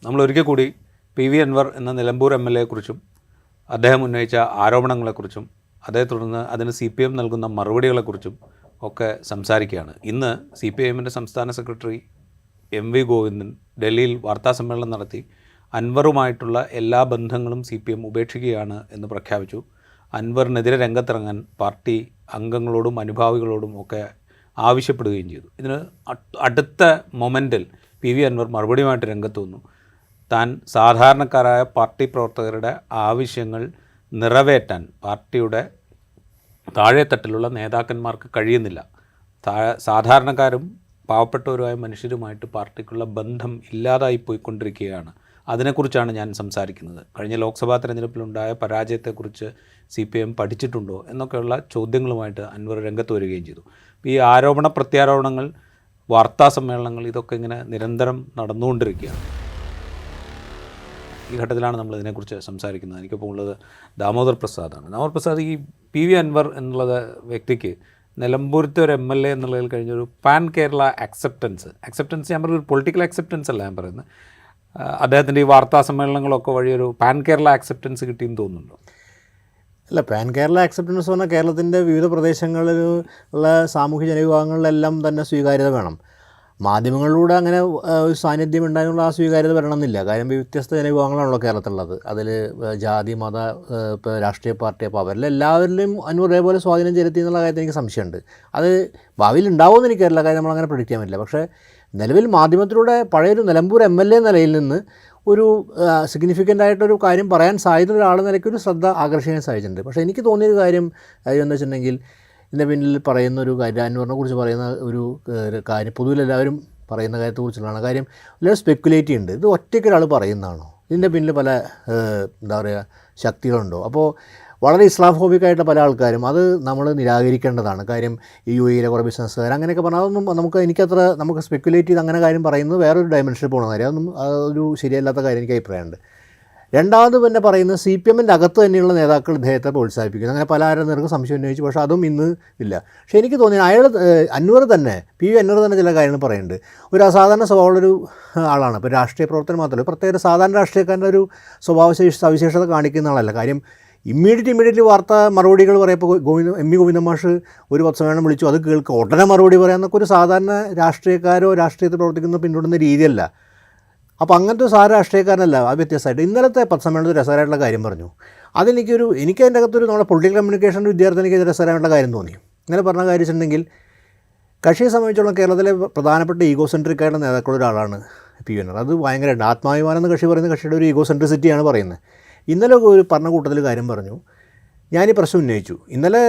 നമ്മൾ ഒരിക്കൽ കൂടി പി വി അൻവർ എന്ന നിലമ്പൂർ MLA യെക്കുറിച്ചും അദ്ദേഹം ഉന്നയിച്ച ആരോപണങ്ങളെക്കുറിച്ചും അതേ തുടർന്ന് അതിന് CPM നൽകുന്ന മറുപടികളെക്കുറിച്ചും ഒക്കെ സംസാരിക്കുകയാണ്. ഇന്ന് CPIMൻ്റെ സംസ്ഥാന സെക്രട്ടറി MV ഗോവിന്ദൻ ഡൽഹിയിൽ വാർത്താസമ്മേളനം നടത്തി അൻവറുമായിട്ടുള്ള എല്ലാ ബന്ധങ്ങളും CPM ഉപേക്ഷിക്കുകയാണ് എന്ന് പ്രഖ്യാപിച്ചു. അൻവറിനെതിരെ രംഗത്തിറങ്ങാൻ പാർട്ടി അംഗങ്ങളോടും അനുഭാവികളോടും ഒക്കെ ആവശ്യപ്പെടുകയും ചെയ്തു. ഇതിന് അടുത്ത മൊമെൻറ്റിൽ PV അൻവർ മറുപടിയുമായിട്ട് രംഗത്ത് വന്നു. താൻ സാധാരണക്കാരായ പാർട്ടി പ്രവർത്തകരുടെ ആവശ്യങ്ങൾ നിറവേറ്റാൻ പാർട്ടിയുടെ താഴെത്തട്ടിലുള്ള നേതാക്കന്മാർക്ക് കഴിയുന്നില്ല. സാധാരണക്കാരും പാവപ്പെട്ടവരുമായ മനുഷ്യരുമായിട്ട് പാർട്ടിക്കുള്ള ബന്ധം ഇല്ലാതായി പോയിക്കൊണ്ടിരിക്കുകയാണ്. അതിനെക്കുറിച്ചാണ് ഞാൻ സംസാരിക്കുന്നത്. കഴിഞ്ഞ ലോക്സഭാ തെരഞ്ഞെടുപ്പിലുണ്ടായ പരാജയത്തെക്കുറിച്ച് CPM പഠിച്ചിട്ടുണ്ടോ എന്നൊക്കെയുള്ള ചോദ്യങ്ങളുമായിട്ട് അൻവർ രംഗത്ത് വരികയും ചെയ്തു. ഈ ആരോപണ പ്രത്യാരോപണങ്ങൾ, വാർത്താ സമ്മേളനങ്ങൾ, ഇതൊക്കെ ഇങ്ങനെ നിരന്തരം നടന്നുകൊണ്ടിരിക്കുകയാണ്. ഈ ഘട്ടത്തിലാണ് നമ്മൾ ഇതിനെക്കുറിച്ച് സംസാരിക്കുന്നത്. എനിക്കിപ്പോൾ ഉള്ളത് ദാമോദർ പ്രസാദാണ്. ദാമോദർ പ്രസാദ്, ഈ PV അൻവർ എന്നുള്ള വ്യക്തിക്ക് നിലമ്പൂരത്തെ ഒരു MLA എന്നുള്ളതിൽ കഴിഞ്ഞൊരു പാൻ കേരള അക്സെപ്റ്റൻസ് ഞാൻ പറഞ്ഞ ഒരു പൊളിറ്റിക്കൽ അക്സെപ്റ്റൻസ് അല്ല ഞാൻ പറയുന്നത്, അദ്ദേഹത്തിൻ്റെ ഈ വാർത്താ സമ്മേളനങ്ങളൊക്കെ വഴി ഒരു പാൻ കേരള അക്സെപ്റ്റൻസ് കിട്ടിയെന്ന് തോന്നുന്നുണ്ടോ? അല്ല, പാൻ കേരള അക്സെപ്റ്റൻസ് പറഞ്ഞാൽ കേരളത്തിൻ്റെ വിവിധ പ്രദേശങ്ങളിൽ ഉള്ള സാമൂഹ്യ ജനവിഭാഗങ്ങളിലെല്ലാം തന്നെ സ്വീകാര്യത വേണം. മാധ്യമങ്ങളിലൂടെ അങ്ങനെ ഒരു സാന്നിധ്യം ഉണ്ടായതുകൊണ്ട് ആ സ്വീകാര്യത വരണമെന്നില്ല. കാര്യം വ്യത്യസ്ത ജനവിഭാഗങ്ങളാണല്ലോ കേരളത്തിലുള്ളത്. അതിൽ ജാതി, മത, ഇപ്പോൾ രാഷ്ട്രീയ പാർട്ടി, അപ്പോൾ അവരിലെല്ലാവരിലും അൻവർ ഒരേപോലെ സ്വാധീനം ചെലുത്തി എന്നുള്ള കാര്യത്തിൽ എനിക്ക് സംശയമുണ്ട്. അത് ഭാവിയിൽ ഉണ്ടാവുമെന്ന് എനിക്കറിയില്ല, കാര്യം നമ്മളങ്ങനെ പ്രഡിക്റ്റ് ചെയ്യാൻ പറ്റില്ല. പക്ഷേ നിലവിൽ മാധ്യമത്തിലൂടെ പഴയൊരു നിലമ്പൂർ MLA നിലയിൽ നിന്ന് ഒരു സിഗ്നിഫിക്കൻ്റ് ആയിട്ടൊരു കാര്യം പറയാൻ സാധിക്കുന്ന ഒരാൾ നിലയ്ക്കൊരു ശ്രദ്ധ ആകർഷിക്കാൻ സാധിച്ചിട്ടുണ്ട്. പക്ഷേ എനിക്ക് തോന്നിയൊരു കാര്യം എന്താ വെച്ചിട്ടുണ്ടെങ്കിൽ, ഇതിൻ്റെ പിന്നിൽ പറയുന്ന ഒരു കാര്യം, അൻവറിനെ കുറിച്ച് പറയുന്ന ഒരു കാര്യം പൊതുവിൽ എല്ലാവരും പറയുന്ന കാര്യത്തെക്കുറിച്ചുള്ളതാണ്. കാര്യം എല്ലാവരും സ്പെക്കുലേറ്റ് ചെയ്യുന്നുണ്ട്. ഇത് ഒറ്റയ്ക്കൊരാൾ പറയുന്നതാണോ, ഇതിൻ്റെ പിന്നിൽ പല എന്താ പറയുക ശക്തികളുണ്ടോ? അപ്പോൾ വളരെ ഇസ്ലാമോഫോബിക്കായിട്ടുള്ള പല ആൾക്കാരും അത് നമ്മൾ നിരാകരിക്കേണ്ടതാണ്. കാര്യം ഈ UAE കുറേ ബിസിനസ്സുകാർ അങ്ങനെയൊക്കെ പറഞ്ഞാൽ അതൊന്നും എനിക്കത്ര നമുക്ക് സ്പെക്കുലേറ്റ് ചെയ്ത് അങ്ങനെ കാര്യം പറയുന്നത് വേറൊരു ഡയമെൻഷനിൽ പോകുന്ന കാര്യം. അതൊന്നും ഒരു ശരിയല്ലാത്ത കാര്യം എനിക്ക് അഭിപ്രായമുണ്ട്. രണ്ടാമത് പിന്നെ പറയുന്നത് CPMൻ്റെ അകത്ത് തന്നെയുള്ള നേതാക്കൾ ഇദ്ദേഹത്തെ പ്രോത്സാഹിപ്പിക്കുന്നു. അങ്ങനെ പല ആരും സംശയം ഉന്നയിച്ചു. പക്ഷേ അതും ഇന്ന് ഇല്ല. പക്ഷേ എനിക്ക് തോന്നി അൻവർ തന്നെ PV അൻവർ തന്നെ ചില കാര്യങ്ങൾ പറയുന്നുണ്ട്. ഒരു അസാധാരണ സ്വഭാവമുള്ളൊരു ആളാണ്. ഇപ്പോൾ രാഷ്ട്രീയ പ്രവർത്തനം മാത്രമല്ല, പ്രത്യേക സാധാരണ രാഷ്ട്രീയക്കാരൻ്റെ ഒരു സവിശേഷത കാണിക്കുന്ന ആളല്ല. കാര്യം ഇമ്മീഡിയറ്റ്ലി വാർത്താ മറുപടികൾ പറയുമ്പോൾ MV ഗോവിന്ദൻ മാഷ് ഒരു പത്രസമ്മേളനം വിളിച്ചു, അത് കേൾക്കുക, ഉടനെ മറുപടി പറയാമെന്നൊക്കെ ഒരു സാധാരണ രാഷ്ട്രീയക്കാരോ രാഷ്ട്രീയത്തിൽ പ്രവർത്തിക്കുന്ന പിന്തുടരുന്ന രീതിയല്ല. അപ്പോൾ അങ്ങനത്തെ സാധാരണ രാഷ്ട്രീയക്കാരനല്ല. ആ വ്യത്യസ്തമായിട്ട് ഇന്നലത്തെ പത്രസമ്മേളനത്തിൽ രസകരമായിട്ടുള്ള കാര്യം പറഞ്ഞു. എനിക്ക് അതിൻ്റെ അകത്തൊരു നമ്മുടെ പൊളിറ്റിക്കൽ കമ്മ്യൂണിക്കേഷൻ വിദ്യാർത്ഥിനിക്ക് രസകരമായിട്ടുള്ള കാര്യം തോന്നി. ഇങ്ങനെ പറഞ്ഞ കാര്യം വെച്ചിട്ടുണ്ടെങ്കിൽ, കക്ഷിയെ സംബന്ധിച്ചോളം കേരളത്തിലെ പ്രധാനപ്പെട്ട ഈഗോസെൻട്രിക്കായിട്ടുള്ള നേതാക്കളൊരാളാണ് PV അൻവർ. അത് ഭയങ്കരമായിട്ട് ആത്മാഭിമാനം എന്ന് കക്ഷി പറയുന്ന കക്ഷിയുടെ ഒരു ഈഗോസെൻട്രിസിറ്റിയാണ് പറയുന്നത്. ഇന്നലെ ഒരു പറഞ്ഞ കൂട്ടത്തിൽ കാര്യം പറഞ്ഞു, ഞാൻ ഈ പ്രശ്നം ഉന്നയിച്ചു. ഇന്നലെ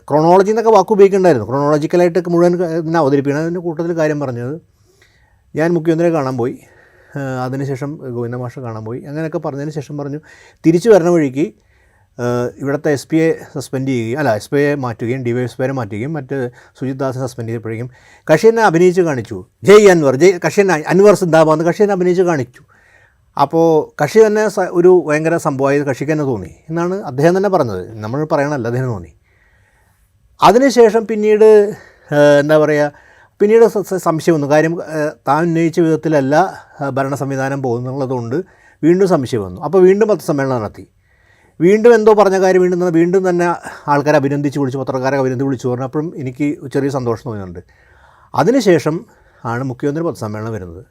ക്രോണോളജി എന്നൊക്കെ വാക്ക് ഉപയോഗിക്കേണ്ടായിരുന്നു. ക്രോണോളജിക്കലായിട്ട് മുഴുവൻ ഇതിനെ അവതരിപ്പിക്കണം. അതിൻ്റെ കൂട്ടത്തിൽ കാര്യം പറഞ്ഞത്, ഞാൻ മുഖ്യമന്ത്രിയെ കാണാൻ പോയി, അതിനുശേഷം ഗോവിന്ദ മാഷ് കാണാൻ പോയി, അങ്ങനെയൊക്കെ പറഞ്ഞതിന് ശേഷം പറഞ്ഞു, തിരിച്ചു വരണ വഴിക്ക് ഇവിടുത്തെ SPയെ സസ്പെൻഡ് ചെയ്യുകയും SPയെ മാറ്റുകയും DYSPയെ മാറ്റുകയും മറ്റ് സുജിത് ദാസിനെ സസ്പെൻഡ് ചെയ്തപ്പോഴേക്കും കക്ഷി എന്നെ അഭിനയിച്ച് കാണിച്ചു, ജയ് അൻവർ, കക്ഷി എന്നെ അൻവർ സിന്ദാബാദ് കക്ഷി എന്നെ അഭിനയിച്ച് കാണിച്ചു. അപ്പോൾ കക്ഷി തന്നെ ഒരു ഭയങ്കര സംഭവമായി കക്ഷിക്ക് തന്നെ തോന്നി എന്നാണ് അദ്ദേഹം തന്നെ പറഞ്ഞത്. നമ്മൾ പറയണമല്ല, അദ്ദേഹം തോന്നി. അതിനുശേഷം പിന്നീട് എന്താ പറയുക, പിന്നീട് സംശയം വന്നു. കാര്യം താൻ ഉന്നയിച്ച വിധത്തിലല്ല ഭരണ സംവിധാനം പോകുന്നുള്ളതുകൊണ്ട് വീണ്ടും സംശയം വന്നു. അപ്പോൾ വീണ്ടും പത്രസമ്മേളനം നടത്തി. വീണ്ടും എന്തോ പറഞ്ഞ കാര്യം വീണ്ടും തന്നെ ആൾക്കാരെ അഭിനന്ദിച്ച് വിളിച്ചു, പത്രക്കാരെ വിളിച്ചു പറഞ്ഞു. അപ്പോഴും എനിക്ക് ചെറിയ സന്തോഷം തോന്നിയിട്ടുണ്ട്. അതിനുശേഷം ആണ് മുഖ്യമന്ത്രി പത്രസമ്മേളനം വരുന്നത്.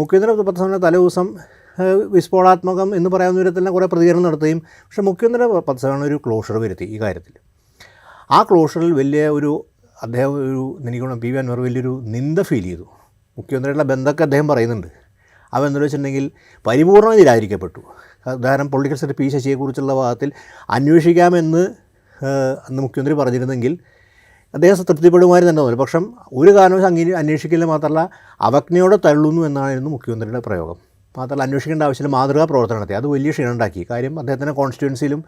മുഖ്യമന്ത്രി പത്രസമ്മേളനം തലേ ദിവസം വിസ്ഫോടാത്മകം എന്ന് പറയാവുന്ന വിധത്തിൽ തന്നെ കുറേ പ്രതികരണം നടത്തുകയും, പക്ഷേ മുഖ്യമന്ത്രി പത്രസമ്മേളനം ഒരു ക്ലോഷർ വരുത്തി ഈ കാര്യത്തിൽ. ആ ക്ലോഷറിൽ അദ്ദേഹം എനിക്ക് PV അൻവർ വലിയൊരു നിന്ദ ഫീൽ ചെയ്തു. മുഖ്യമന്ത്രിയുടെ ബന്ധമൊക്കെ അദ്ദേഹം പറയുന്നുണ്ട്. അവൻ എന്താ വെച്ചിട്ടുണ്ടെങ്കിൽ പരിപൂർണ്ണമായി നിരാകരിക്കപ്പെട്ടു. ഉദാഹരണം, പൊളിറ്റിക്കൽ സെക്രട്ടറി P ശശിയെക്കുറിച്ചുള്ള ഭാഗത്തിൽ അന്വേഷിക്കാമെന്ന് അന്ന് മുഖ്യമന്ത്രി പറഞ്ഞിരുന്നെങ്കിൽ അദ്ദേഹം തൃപ്തിപ്പെടുമായിരുന്നു തന്നെ തോന്നി. പക്ഷേ ഒരു കാരണവശാലും അന്വേഷിക്കില്ല, മാത്രമല്ല അവജ്ഞയോടെ തള്ളുന്നു എന്നായിരുന്നു മുഖ്യമന്ത്രിയുടെ പ്രയോഗം. മാത്രമല്ല അന്വേഷിക്കേണ്ട ആവശ്യമില്ല, മാതൃകാ പ്രവർത്തനം നടത്തി. അത് വലിയ ക്ഷീണം ഉണ്ടാക്കി. കാര്യം അദ്ദേഹത്തിൻ്റെ കോൺസ്റ്റിറ്റ്യുവൻസിയിലും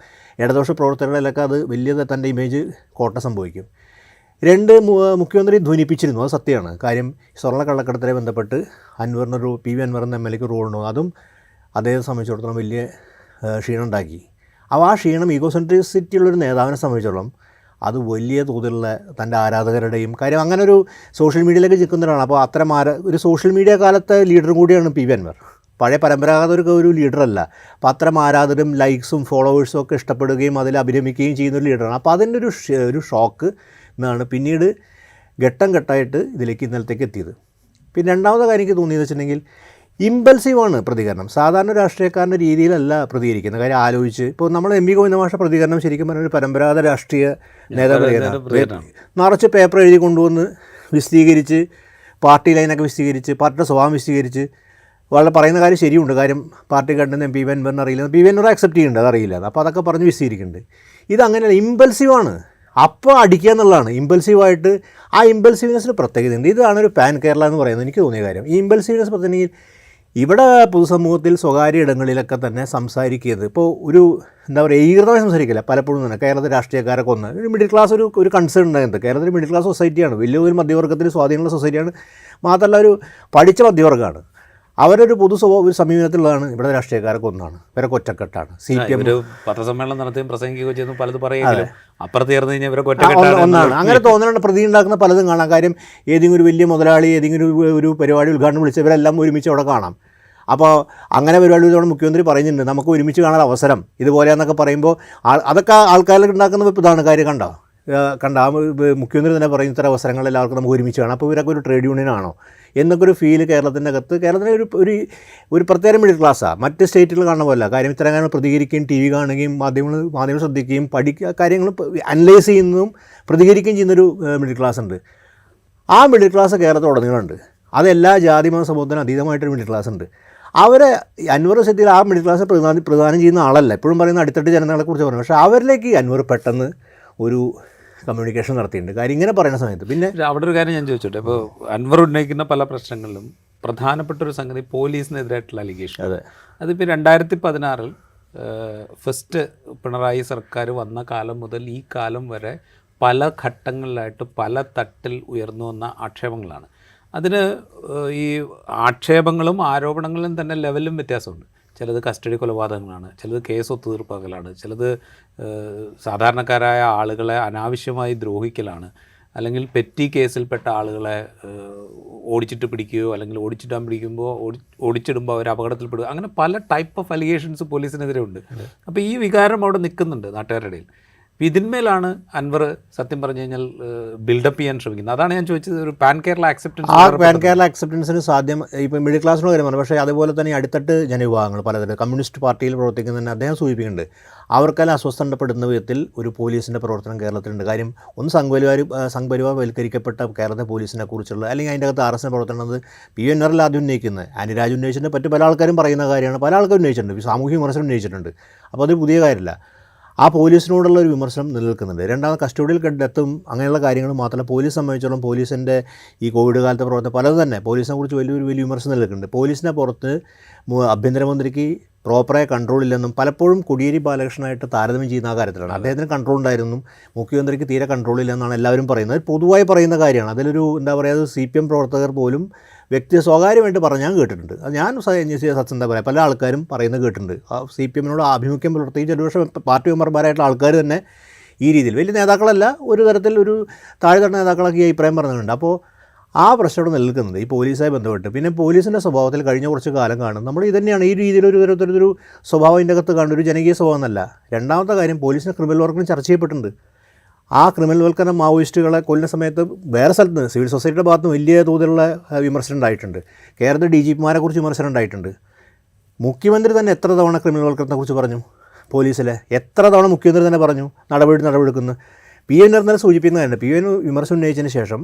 ഇടതുപക്ഷ പ്രവർത്തകർക്കിടയിലൊക്കെ അത് വലിയ തൻ്റെ ഇമേജ് കോട്ടം സംഭവിക്കും. മുഖ്യമന്ത്രി ധ്വനിപ്പിച്ചിരുന്നു, അത് സത്യമാണ്. കാര്യം സ്വർണ്ണ കള്ളക്കടത്തിനെ ബന്ധപ്പെട്ട് അൻവറിനൊരു PV അൻവർ എന്ന MLAക്ക് റോളുണ്ടോ, അതും അദ്ദേഹത്തെ സംബന്ധിച്ചിടത്തോളം വലിയ ക്ഷീണം ഉണ്ടാക്കി. അപ്പോൾ ആ ക്ഷീണം ഈഗോസെൻട്രിസിറ്റി ഉള്ളൊരു നേതാവിനെ സംബന്ധിച്ചിടത്തോളം അത് വലിയ തോതിലുള്ള തൻ്റെ ആരാധകരുടെയും കാര്യം, അങ്ങനെ ഒരു സോഷ്യൽ മീഡിയയിലേക്ക് ചിക്കുന്നവരാണ്. അപ്പോൾ അത്തരം ഒരു സോഷ്യൽ മീഡിയ കാലത്തെ ലീഡറും കൂടിയാണ് PV അൻവർ. പഴയ പരമ്പരാഗത ഒരു ലീഡറല്ല. അപ്പോൾ അത്തരം ആരാധകരും ലൈക്സും ഫോളോവേഴ്സും ഒക്കെ ഇഷ്ടപ്പെടുകയും അതിൽ അഭിരമിക്കുകയും ചെയ്യുന്ന ഒരു ലീഡറാണ്. അപ്പോൾ അതിൻ്റെ ഒരു ഷോക്ക് എന്നാണ് പിന്നീട് ഘട്ടം ഘട്ടമായിട്ട് ഇതിലേക്ക് ഇന്നലത്തേക്ക് എത്തിയത്. പിന്നെ രണ്ടാമത്തെ കാര്യം എനിക്ക് തോന്നിയെന്ന് വെച്ചിട്ടുണ്ടെങ്കിൽ ഇമ്പൾസീവാണ് പ്രതികരണം. സാധാരണ രാഷ്ട്രീയക്കാരൻ്റെ രീതിയിലല്ല പ്രതികരിക്കുന്നത്. കാര്യം ആലോചിച്ച് ഇപ്പോൾ നമ്മൾ എം വി ഗോവിന്ദ മാഷ പ്രതികരണം ശരിക്കും പറഞ്ഞാൽ ഒരു പരമ്പരാഗത രാഷ്ട്രീയ നേതാവ് നിറച്ച് പേപ്പർ എഴുതി കൊണ്ടുവന്ന് വിശദീകരിച്ച് പാർട്ടി ലൈനൊക്കെ വിശദീകരിച്ച് പാർട്ടിയുടെ സ്വഭാവം വിശദീകരിച്ച് വളരെ പറയുന്ന കാര്യം ശരിയുണ്ട്. കാര്യം പാർട്ടി കണ്ടെന്ന് പി വി അൻവറിന് അറിയില്ല, പി വി അൻവർ അക്സെപ്റ്റ് ചെയ്യുന്നുണ്ട്, അതറിയില്ല. അപ്പോൾ അതൊക്കെ പറഞ്ഞ് വിശദീകരിക്കുന്നുണ്ട്. ഇതങ്ങനെയല്ല, ഇമ്പൾസീവാണ്. അപ്പോൾ അടിക്കുക എന്നുള്ളതാണ് ഇമ്പൾസീവായിട്ട്. ആ ഇമ്പൾസീവ്നെസ്സിന് പ്രത്യേകതയുണ്ട്. ഇതാണ് ഒരു പാൻ കേരള എന്ന് പറയുന്നത് എനിക്ക് തോന്നിയ കാര്യം. ഈ ഇമ്പൾസീവ്നെസ് പ്രത്യേകിച്ച് ഇവിടെ പൊതുസമൂഹത്തിൽ സ്വകാര്യ ഇടങ്ങളിലൊക്കെ തന്നെ സംസാരിക്കുന്നത് ഇപ്പോൾ ഒരു എന്താ പറയുക ഈർന്നമായി സംസാരിക്കില്ല പലപ്പോഴും തന്നെ. കേരളത്തിൽ രാഷ്ട്രീയക്കാരൊക്കെ ഒരു മിഡിൽ ക്ലാസ് ഒരു കൺസേൺ ഉണ്ടായിരുന്നത്. കേരളത്തിൽ മിഡിൽ ക്ലാസ് സൊസൈറ്റിയാണ്, വലിയൊരു മധ്യവർഗത്തിൽ സ്വാധീനമുള്ള സൊസൈറ്റിയാണ്. മാത്രമല്ല ഒരു പഠിച്ച മധ്യവർഗ്ഗമാണ്. അവരൊരു ഒരു സമീപനത്തിലുള്ളതാണ് ഇവിടെ രാഷ്ട്രീയക്കാരൊക്കെ ഒന്നാണ്, ഇവരൊക്കെ ഒറ്റക്കെട്ടാണ്. CPM പത്രസമ്മേളനം നടത്തുകയും പ്രസംഗിക്കുകയും ചെയ്യുന്നു, പലതും പറയുമെങ്കിലും അപ്പുറത്ത് ചേർന്ന് കഴിഞ്ഞാൽ ഇവരൊക്കെ ഒന്നാണ്. അങ്ങനെ തോന്നലുണ്ട്. പ്രതി ഉണ്ടാക്കുന്ന പലതും കാണാം. കാര്യം ഏതെങ്കിലും ഒരു വലിയ മുതലാളി ഏതെങ്കിലും ഒരു പരിപാടി ഉദ്ഘാടനം വിളിച്ച് ഇവരെല്ലാം ഒരുമിച്ച് അവിടെ കാണാം. അപ്പോൾ അങ്ങനെ പരിപാടി ഇതോടെ മുഖ്യമന്ത്രി പറയുന്നുണ്ട് നമുക്ക് ഒരുമിച്ച് കാണാൻ അവസരം ഇതുപോലെയാണെന്നൊക്കെ പറയുമ്പോൾ അതൊക്കെ ആൾക്കാരിൽ ഉണ്ടാക്കുന്ന ഇതാണ് കാര്യം. കണ്ട ആ മുഖ്യമന്ത്രി തന്നെ പറയും ഇത്തരം അവസരങ്ങൾ എല്ലാവർക്കും നമുക്ക് ഒരുമിച്ച് കാണാം. അപ്പോൾ ഇവരൊക്കെ ഒരു ട്രേഡ് യൂണിയനാണോ എന്നൊക്കെ ഒരു ഫീല് കേരളത്തിൻ്റെ അകത്ത്. കേരളത്തിലെ ഒരു പ്രത്യേക മിഡിൽ ക്ലാസ്സാണ്, മറ്റ് സ്റ്റേറ്റുകൾ കാണുന്ന പോലെ. കാര്യം ഇത്തരം കാര്യങ്ങൾ പ്രതികരിക്കുകയും TV കാണുകയും മാധ്യമങ്ങൾ ശ്രദ്ധിക്കുകയും കാര്യങ്ങൾ അനലൈസ് ചെയ്യുന്നതും പ്രതികരിക്കുകയും ചെയ്യുന്നൊരു മിഡിൽ ക്ലാസ് ഉണ്ട്. ആ മിഡിൽ ക്ലാസ് കേരളത്തിൽ ഉടനീളമുണ്ട്. അതെല്ലാ ജാതി മത സമൂഹത്തിനും അതീതമായിട്ടൊരു മിഡിൽ ക്ലാസ് ഉണ്ട്. അവരെ അൻവർ സത്യത്തിൽ ആ മിഡിൽ ക്ലാസ് പ്രദാനം ചെയ്യുന്ന ആളല്ല. എപ്പോഴും പറയുന്ന അടിത്തട്ട് ജനങ്ങളെക്കുറിച്ച് പറഞ്ഞു. പക്ഷേ അവരിലേക്ക് അൻവർ പെട്ടെന്ന് ഒരു കമ്മ്യൂണിക്കേഷൻ നടത്തിയിട്ടുണ്ട്. കാര്യം ഇങ്ങനെ പറയുന്ന സമയത്ത്. പിന്നെ അവിടെ ഒരു കാര്യം ഞാൻ ചോദിച്ചോട്ടെ, ഇപ്പോൾ അൻവർ ഉന്നയിക്കുന്ന പല പ്രശ്നങ്ങളിലും പ്രധാനപ്പെട്ട ഒരു സംഗതി പോലീസിനെതിരായിട്ടുള്ള അലിഗേഷൻ. അതെ, അതിപ്പോൾ 2016 ഫസ്റ്റ് പിണറായി സർക്കാർ വന്ന കാലം മുതൽ ഈ കാലം വരെ പല ഘട്ടങ്ങളിലായിട്ട് പല തട്ടിൽ ഉയർന്നു വന്ന ആക്ഷേപങ്ങളാണ്. അതിന് ഈ ആക്ഷേപങ്ങളും ആരോപണങ്ങളും തന്നെ ലെവലും വ്യത്യാസമുണ്ട്. ചിലത് കസ്റ്റഡി കൊലപാതകങ്ങളാണ്, ചിലത് കേസ് ഒത്തുതീർപ്പാക്കലാണ്, ചിലത് സാധാരണക്കാരായ ആളുകളെ അനാവശ്യമായി ദ്രോഹിക്കലാണ്, അല്ലെങ്കിൽ പെറ്റി കേസിൽപ്പെട്ട ആളുകളെ ഓടിച്ചിട്ട് പിടിക്കുകയോ അല്ലെങ്കിൽ ഓടിച്ചിട്ടാൻ പിടിക്കുമ്പോൾ ഓടിച്ചിടുമ്പോൾ അവർ അപകടത്തിൽപ്പെടുക. അങ്ങനെ പല ടൈപ്പ് ഓഫ് അലിഗേഷൻസ് പോലീസിനെതിരെ ഉണ്ട്. അപ്പോൾ ഈ വികാരം അവിടെ നിൽക്കുന്നുണ്ട് നാട്ടുകാരുടെ ഇടയിൽ. അപ്പോൾ ഇതിന്മേലാണ് അൻവർ സത്യം പറഞ്ഞു കഴിഞ്ഞാൽ ബിൽഡപ്പ് ചെയ്യാൻ ശ്രമിക്കുന്നത്. അതാണ് ഞാൻ ചോദിച്ചത്, ഒരു പാൻ കേരള അക്സെപ്റ്റൻസ്. ആ പാൻ കേരള അക്സെപ്റ്റൻസിന് സാധ്യം ഇപ്പോൾ മിഡിൽ ക്ലാസ്സിനോട് കാര്യമാണ്. പക്ഷേ അതുപോലെ തന്നെ അടിത്തട്ട് ജനവിഭാഗങ്ങൾ പലതരം കമ്മ്യൂണിസ്റ്റ് പാർട്ടിയിൽ പ്രവർത്തിക്കുന്ന തന്നെ അദ്ദേഹം സൂചിപ്പിക്കുന്നുണ്ട്. അവർക്കെല്ലാം അസ്വസ്ഥപ്പെടുന്ന വിധത്തിൽ ഒരു പോലീസിൻ്റെ പ്രവർത്തനം കേരളത്തിലുണ്ട്. കാര്യം ഒന്ന് സംഘപരിവാരവൽക്കരിക്കപ്പെട്ട കേരളത്തെ പോലീസിനെ കുറിച്ചുള്ള അല്ലെങ്കിൽ അതിൻ്റെ അകത്ത് RSS പ്രവർത്തനം പി എൻ ആറിൽ ആദ്യം ഉന്നയിക്കുന്നത്. ആനിരാജ് ഉന്നയിച്ചിട്ടുണ്ട്, മറ്റു പല ആൾക്കാരും പറയുന്ന കാര്യമാണ്, പല ആൾക്കാരും ഉന്നയിച്ചിട്ടുണ്ട്, സാമൂഹ്യ വിമർശനം ഉന്നയിച്ചിട്ടുണ്ട്. അപ്പോൾ അത് പുതിയ കാര്യമല്ല. ആ പോലീസിനോടുള്ള ഒരു വിമർശനം നിലനിൽക്കുന്നുണ്ട്. രണ്ടാമത് കസ്റ്റഡിയിൽ ഡെത്തും അങ്ങനെയുള്ള കാര്യങ്ങൾ മാത്രമല്ല, പോലീസ് സംബന്ധിച്ചോളം പോലീസിൻ്റെ ഈ കോവിഡ് കാലത്തെ പ്രവർത്തനം പലതും തന്നെ പോലീസിനെ കുറിച്ച് വലിയ വിമർശനം നിലനിൽക്കുന്നുണ്ട്. പോലീസിനെ പുറത്ത് ആഭ്യന്തരമന്ത്രിക്ക് പ്രോപ്പറായ കൺട്രോൾ ഇല്ലെന്നും പലപ്പോഴും കോടിയേരി ബാലകൃഷ്ണനായിട്ട് താരതമ്യം ചെയ്യുന്ന ആ കാര്യത്തിലാണ്. അദ്ദേഹത്തിന് കൺട്രോൾ ഉണ്ടായിരുന്നു, മുഖ്യമന്ത്രിക്ക് തീരെ കൺട്രോൾ ഇല്ലെന്നാണ് എല്ലാവരും പറയുന്നത്. പൊതുവായി പറയുന്ന കാര്യമാണ്. അതിലൊരു എന്താ പറയുക, CPM പ്രവർത്തകർ പോലും സ്വകാര്യമായിട്ട് പറഞ്ഞ് ഞാൻ കേട്ടിട്ടുണ്ട്. അത് ഞാൻ സത്യം പറയാം, പല ആൾക്കാരും പറയുന്നത് കേട്ടിട്ടുണ്ട്. CPMനോട് ആഭിമുഖ്യം പുലർത്തിച്ച് ഒരുപക്ഷെ പാർട്ടി മെമ്പർമാരായിട്ടുള്ള ആൾക്കാർ തന്നെ ഈ രീതിയിൽ വലിയ നേതാക്കളല്ല, ഒരു തരത്തിൽ ഒരു താഴെത്തട്ട നേതാക്കളൊക്കെ ഈ അഭിപ്രായം പറഞ്ഞിട്ടുണ്ട്. അപ്പോൾ ആ പ്രശ്നം നിലനിൽക്കുന്നത് ഈ പോലീസുമായി ബന്ധപ്പെട്ട്. പിന്നെ പോലീസിൻ്റെ സ്വഭാവത്തിൽ കഴിഞ്ഞ കുറച്ച് കാലം കാണും നമ്മൾ ഇതുതന്നെയാണ്. ഈ രീതിയിൽ ഒരു സ്വഭാവം ഇതിൻ്റെ അകത്ത് കാണും, ഒരു ജനകീയ സ്വഭാവം എന്നല്ല. രണ്ടാമത്തെ കാര്യം, പോലീസിൻ്റെ ക്രിമിനൽ വർക്കിന് ചർച്ച ചെയ്യപ്പെട്ടിട്ടുണ്ട്. ആ ക്രിമിനൽ വൽക്കരണം മാവോയിസ്റ്റുകളെ കൊല്ലുന്ന സമയത്ത് വേറെ സ്ഥലത്ത് നിന്ന് സിവിൽ സൊസൈറ്റിയുടെ ഭാഗത്ത് നിന്ന് വലിയ തോതിലുള്ള വിമർശനം ഉണ്ടായിട്ടുണ്ട്. കേരളത്തിൽ DGPമാരെ കുറിച്ച് വിമർശനം ഉണ്ടായിട്ടുണ്ട്. മുഖ്യമന്ത്രി തന്നെ എത്ര തവണ ക്രിമിനൽ വൽക്കരണത്തെക്കുറിച്ച് പറഞ്ഞു, പോലീസിലെ എത്ര തവണ മുഖ്യമന്ത്രി തന്നെ പറഞ്ഞു നടപടിയെടുക്കുന്നു. PN ഇന്നലെ സൂചിപ്പിക്കുന്ന കാര്യമുണ്ട്. PN വിമർശനം ഉന്നയിച്ചതിന് ശേഷം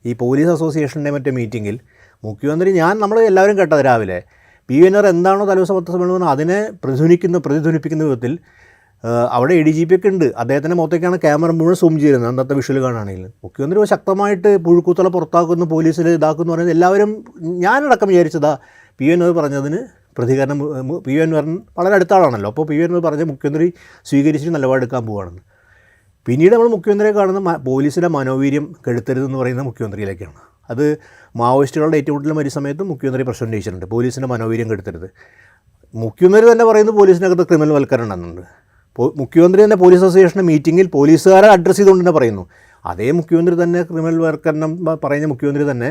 ഈ പോലീസ് അസോസിയേഷൻ്റെ മറ്റേ മീറ്റിങ്ങിൽ മുഖ്യമന്ത്രി നമ്മൾ എല്ലാവരും കേട്ടത് രാവിലെ PN എന്താണോ തലേദിവസം പത്രസമ്മേളനം അതിനെ പ്രതിധ്വനിപ്പിക്കുന്ന വിധത്തിൽ അവിടെ ADGP ഒക്കെ ഉണ്ട്. അദ്ദേഹത്തിൻ്റെ മുഖത്തേക്കാണ് ക്യാമറ മുഴുവൻ സൂം ചെയ്യുന്നത്. അന്നത്തെ വിഷ്വൽ കാണുകയാണെങ്കിൽ മുഖ്യമന്ത്രി ശക്തമായിട്ട് പുഴുക്കൂത്തല പുറത്താക്കുന്നു, പോലീസിൽ ഇതാക്കുന്നു പറയുന്നത് എല്ലാവരും ഞാനടക്കം വിചാരിച്ചതാ PN പറഞ്ഞതിന് പ്രതികരണം. PN വളരെ അടുത്ത ആളാണല്ലോ. അപ്പോൾ PN പറഞ്ഞ് മുഖ്യമന്ത്രി സ്വീകരിച്ചിട്ട് നിലപാടെടുക്കാൻ പോവുകയാണെന്ന്. പിന്നീട് നമ്മൾ മുഖ്യമന്ത്രിയെ കാണുന്ന പോലീസിൻ്റെ മനോവീര്യം കെടുത്തരുതെന്ന് പറയുന്ന മുഖ്യമന്ത്രിയിലേക്കാണ്. അത് മാവോയിസ്റ്റുകളുടെ ഏറ്റുമുട്ടലും ഒരു സമയത്തും മുഖ്യമന്ത്രി പ്രശ്നം ഉന്നയിച്ചിട്ടുണ്ട്, പോലീസിൻ്റെ മനോവീര്യം കെടുത്തരുത്. മുഖ്യമന്ത്രി തന്നെ പറയുന്നത് പോലീസിനകത്ത് ക്രിമിനൽ വൽക്കരണം എന്നുണ്ട്. മുഖ്യമന്ത്രി തന്നെ പോലീസ് അസോസിയേഷൻ്റെ മീറ്റിങ്ങിൽ പോലീസുകാരെ അഡ്രസ്സ് ചെയ്തുകൊണ്ട് തന്നെ പറയുന്നു. അതേ മുഖ്യമന്ത്രി തന്നെ ക്രിമിനൽ വൽക്കരണം പറയുന്ന മുഖ്യമന്ത്രി തന്നെ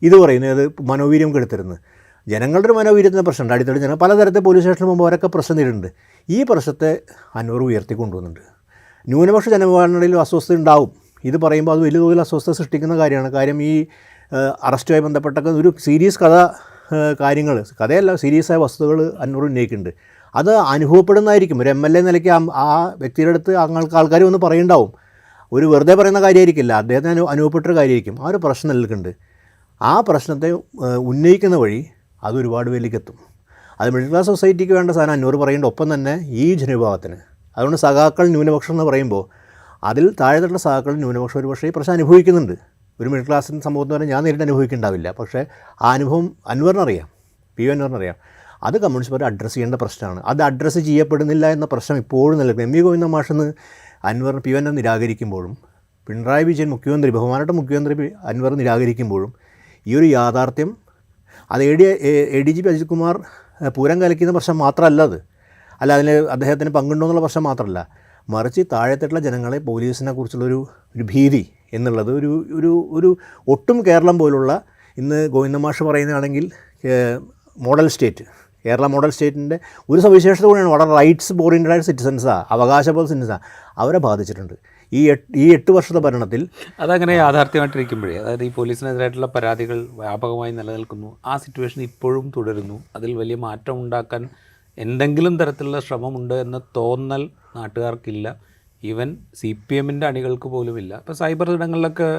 ഇത് പറയുന്നു, അത് മനോവീര്യം കെടുത്തരുന്ന്. ജനങ്ങളുടെ ഒരു മനോവീര്യത്തിൻ്റെ പ്രശ്നമുണ്ട്. അടിത്തട്ട് ജനം പലതരത്തിൽ പോലീസ് സ്റ്റേഷനിൽ പോകുമ്പോൾ അവരൊക്കെ പ്രശ്നം നേരിടുന്നുണ്ട്. ഈ പ്രശ്നത്തെ അൻവർ ഉയർത്തിക്കൊണ്ടുവന്നുണ്ട്. ന്യൂനപക്ഷ ജനവിഭാഗങ്ങളിൽ അസ്വസ്ഥത ഉണ്ടാവും. ഇത് പറയുമ്പോൾ അത് വലിയ തോതിൽ അസ്വസ്ഥത സൃഷ്ടിക്കുന്ന കാര്യമാണ്. കാര്യം ഈ അറസ്റ്റുമായി ബന്ധപ്പെട്ടൊക്കെ ഒരു സീരിയസ് കാര്യങ്ങൾ കഥയല്ല, സീരിയസായ വസ്തുതകൾ അൻവർ ഉന്നയിക്കുന്നുണ്ട്. അത് അനുഭവപ്പെടുന്നതായിരിക്കും. ഒരു MLA നിലയ്ക്ക് ആ വ്യക്തിയുടെ അടുത്ത് ആൾക്കാർ ഒന്ന് പറയുണ്ടാവും. ഒരു വെറുതെ പറയുന്ന കാര്യമായിരിക്കില്ല, അദ്ദേഹത്തിന് അനുഭവപ്പെട്ടൊരു കാര്യമായിരിക്കും. ആ ഒരു പ്രശ്നം നിലനിൽക്കുന്നുണ്ട്. ആ പ്രശ്നത്തെ ഉന്നയിക്കുന്ന വഴി അത് ഒരുപാട് പേരിലേക്കെത്തും. അത് മിഡിൽ ക്ലാസ് സൊസൈറ്റിക്ക് വേണ്ട സാധനം അൻവർ പറയേണ്ട, ഒപ്പം തന്നെ ഈ ജനവിഭാഗത്തിന്. അതുകൊണ്ട് സഖാക്കൾ ന്യൂനപക്ഷം എന്ന് പറയുമ്പോൾ അതിൽ താഴെത്തട്ടുള്ള സഖാക്കൾ ന്യൂനപക്ഷം ഒരു പക്ഷേ ഈ പ്രശ്നം അനുഭവിക്കുന്നുണ്ട്. ഒരു മിഡിൽ ക്ലാസ്സിൻ്റെ സംഭവത്തിന് പറഞ്ഞാൽ ഞാൻ നേരിട്ട് അനുഭവിക്കുന്നുണ്ടാവില്ല. പക്ഷേ ആ അനുഭവം അൻവറിനറിയാം, അൻവറിനറിയാം. അത് കമ്മ്യൂണിസ്റ്റ് പാർട്ടി അഡ്രസ്സ് ചെയ്യേണ്ട പ്രശ്നമാണ്. അത് അഡ്രസ്സ് ചെയ്യപ്പെടുന്നില്ല എന്ന പ്രശ്നം ഇപ്പോഴും നിലനിൽക്കും. ഗോവിന്ദ മാഷെന്ന് അൻവർ നിരാകരിക്കുമ്പോഴും, പിണറായി വിജയൻ മുഖ്യമന്ത്രി, ബഹുമാനപ്പെട്ട മുഖ്യമന്ത്രി അൻവർ നിരാകരിക്കുമ്പോഴും ഈ ഒരു യാഥാർത്ഥ്യം അത് ADGP അജിത് കുമാർ പൂരം കലക്കുന്ന പ്രശ്നം മാത്രമല്ല. അല്ല അതിൽ അദ്ദേഹത്തിന് പങ്കുണ്ടോ എന്നുള്ള പ്രശ്നം മാത്രമല്ല, മറിച്ച് താഴെത്തട്ടുള്ള ജനങ്ങളെ പോലീസിനെ കുറിച്ചുള്ളൊരു ഭീതി എന്നുള്ളത് ഒരു ഒട്ടും കേരളം പോലുള്ള, ഇന്ന് ഗോവിന്ദ മാഷ് പറയുന്നതാണെങ്കിൽ മോഡൽ സ്റ്റേറ്റ്, കേരള മോഡൽ സ്റ്റേറ്റിൻ്റെ ഒരു സവിശേഷത കൂടിയാണ്, വളരെ റൈറ്റ്സ് ഓറിയൻറ്റഡ് സിറ്റിസൻസാണ്, അവകാശബോധ സിറ്റിസൻസാണ്, അവരെ ബാധിച്ചിട്ടുണ്ട് ഈ 8 വർഷത്തെ ഭരണത്തിൽ. അതങ്ങനെ യാഥാർത്ഥ്യമായിട്ടിരിക്കുമ്പോഴേ, അതായത് ഈ പോലീസിനെതിരായിട്ടുള്ള പരാതികൾ വ്യാപകമായി നിലനിൽക്കുന്നു, ആ സിറ്റുവേഷൻ ഇപ്പോഴും തുടരുന്നു, അതിൽ വലിയ മാറ്റം ഉണ്ടാക്കാൻ എന്തെങ്കിലും തരത്തിലുള്ള ശ്രമമുണ്ട് എന്ന തോന്നൽ നാട്ടുകാർക്കില്ല. ഈവൻ CPMൻ്റെ അണികൾക്ക് പോലുമില്ല. ഇപ്പോൾ സൈബർ ഇടങ്ങളിലൊക്കെ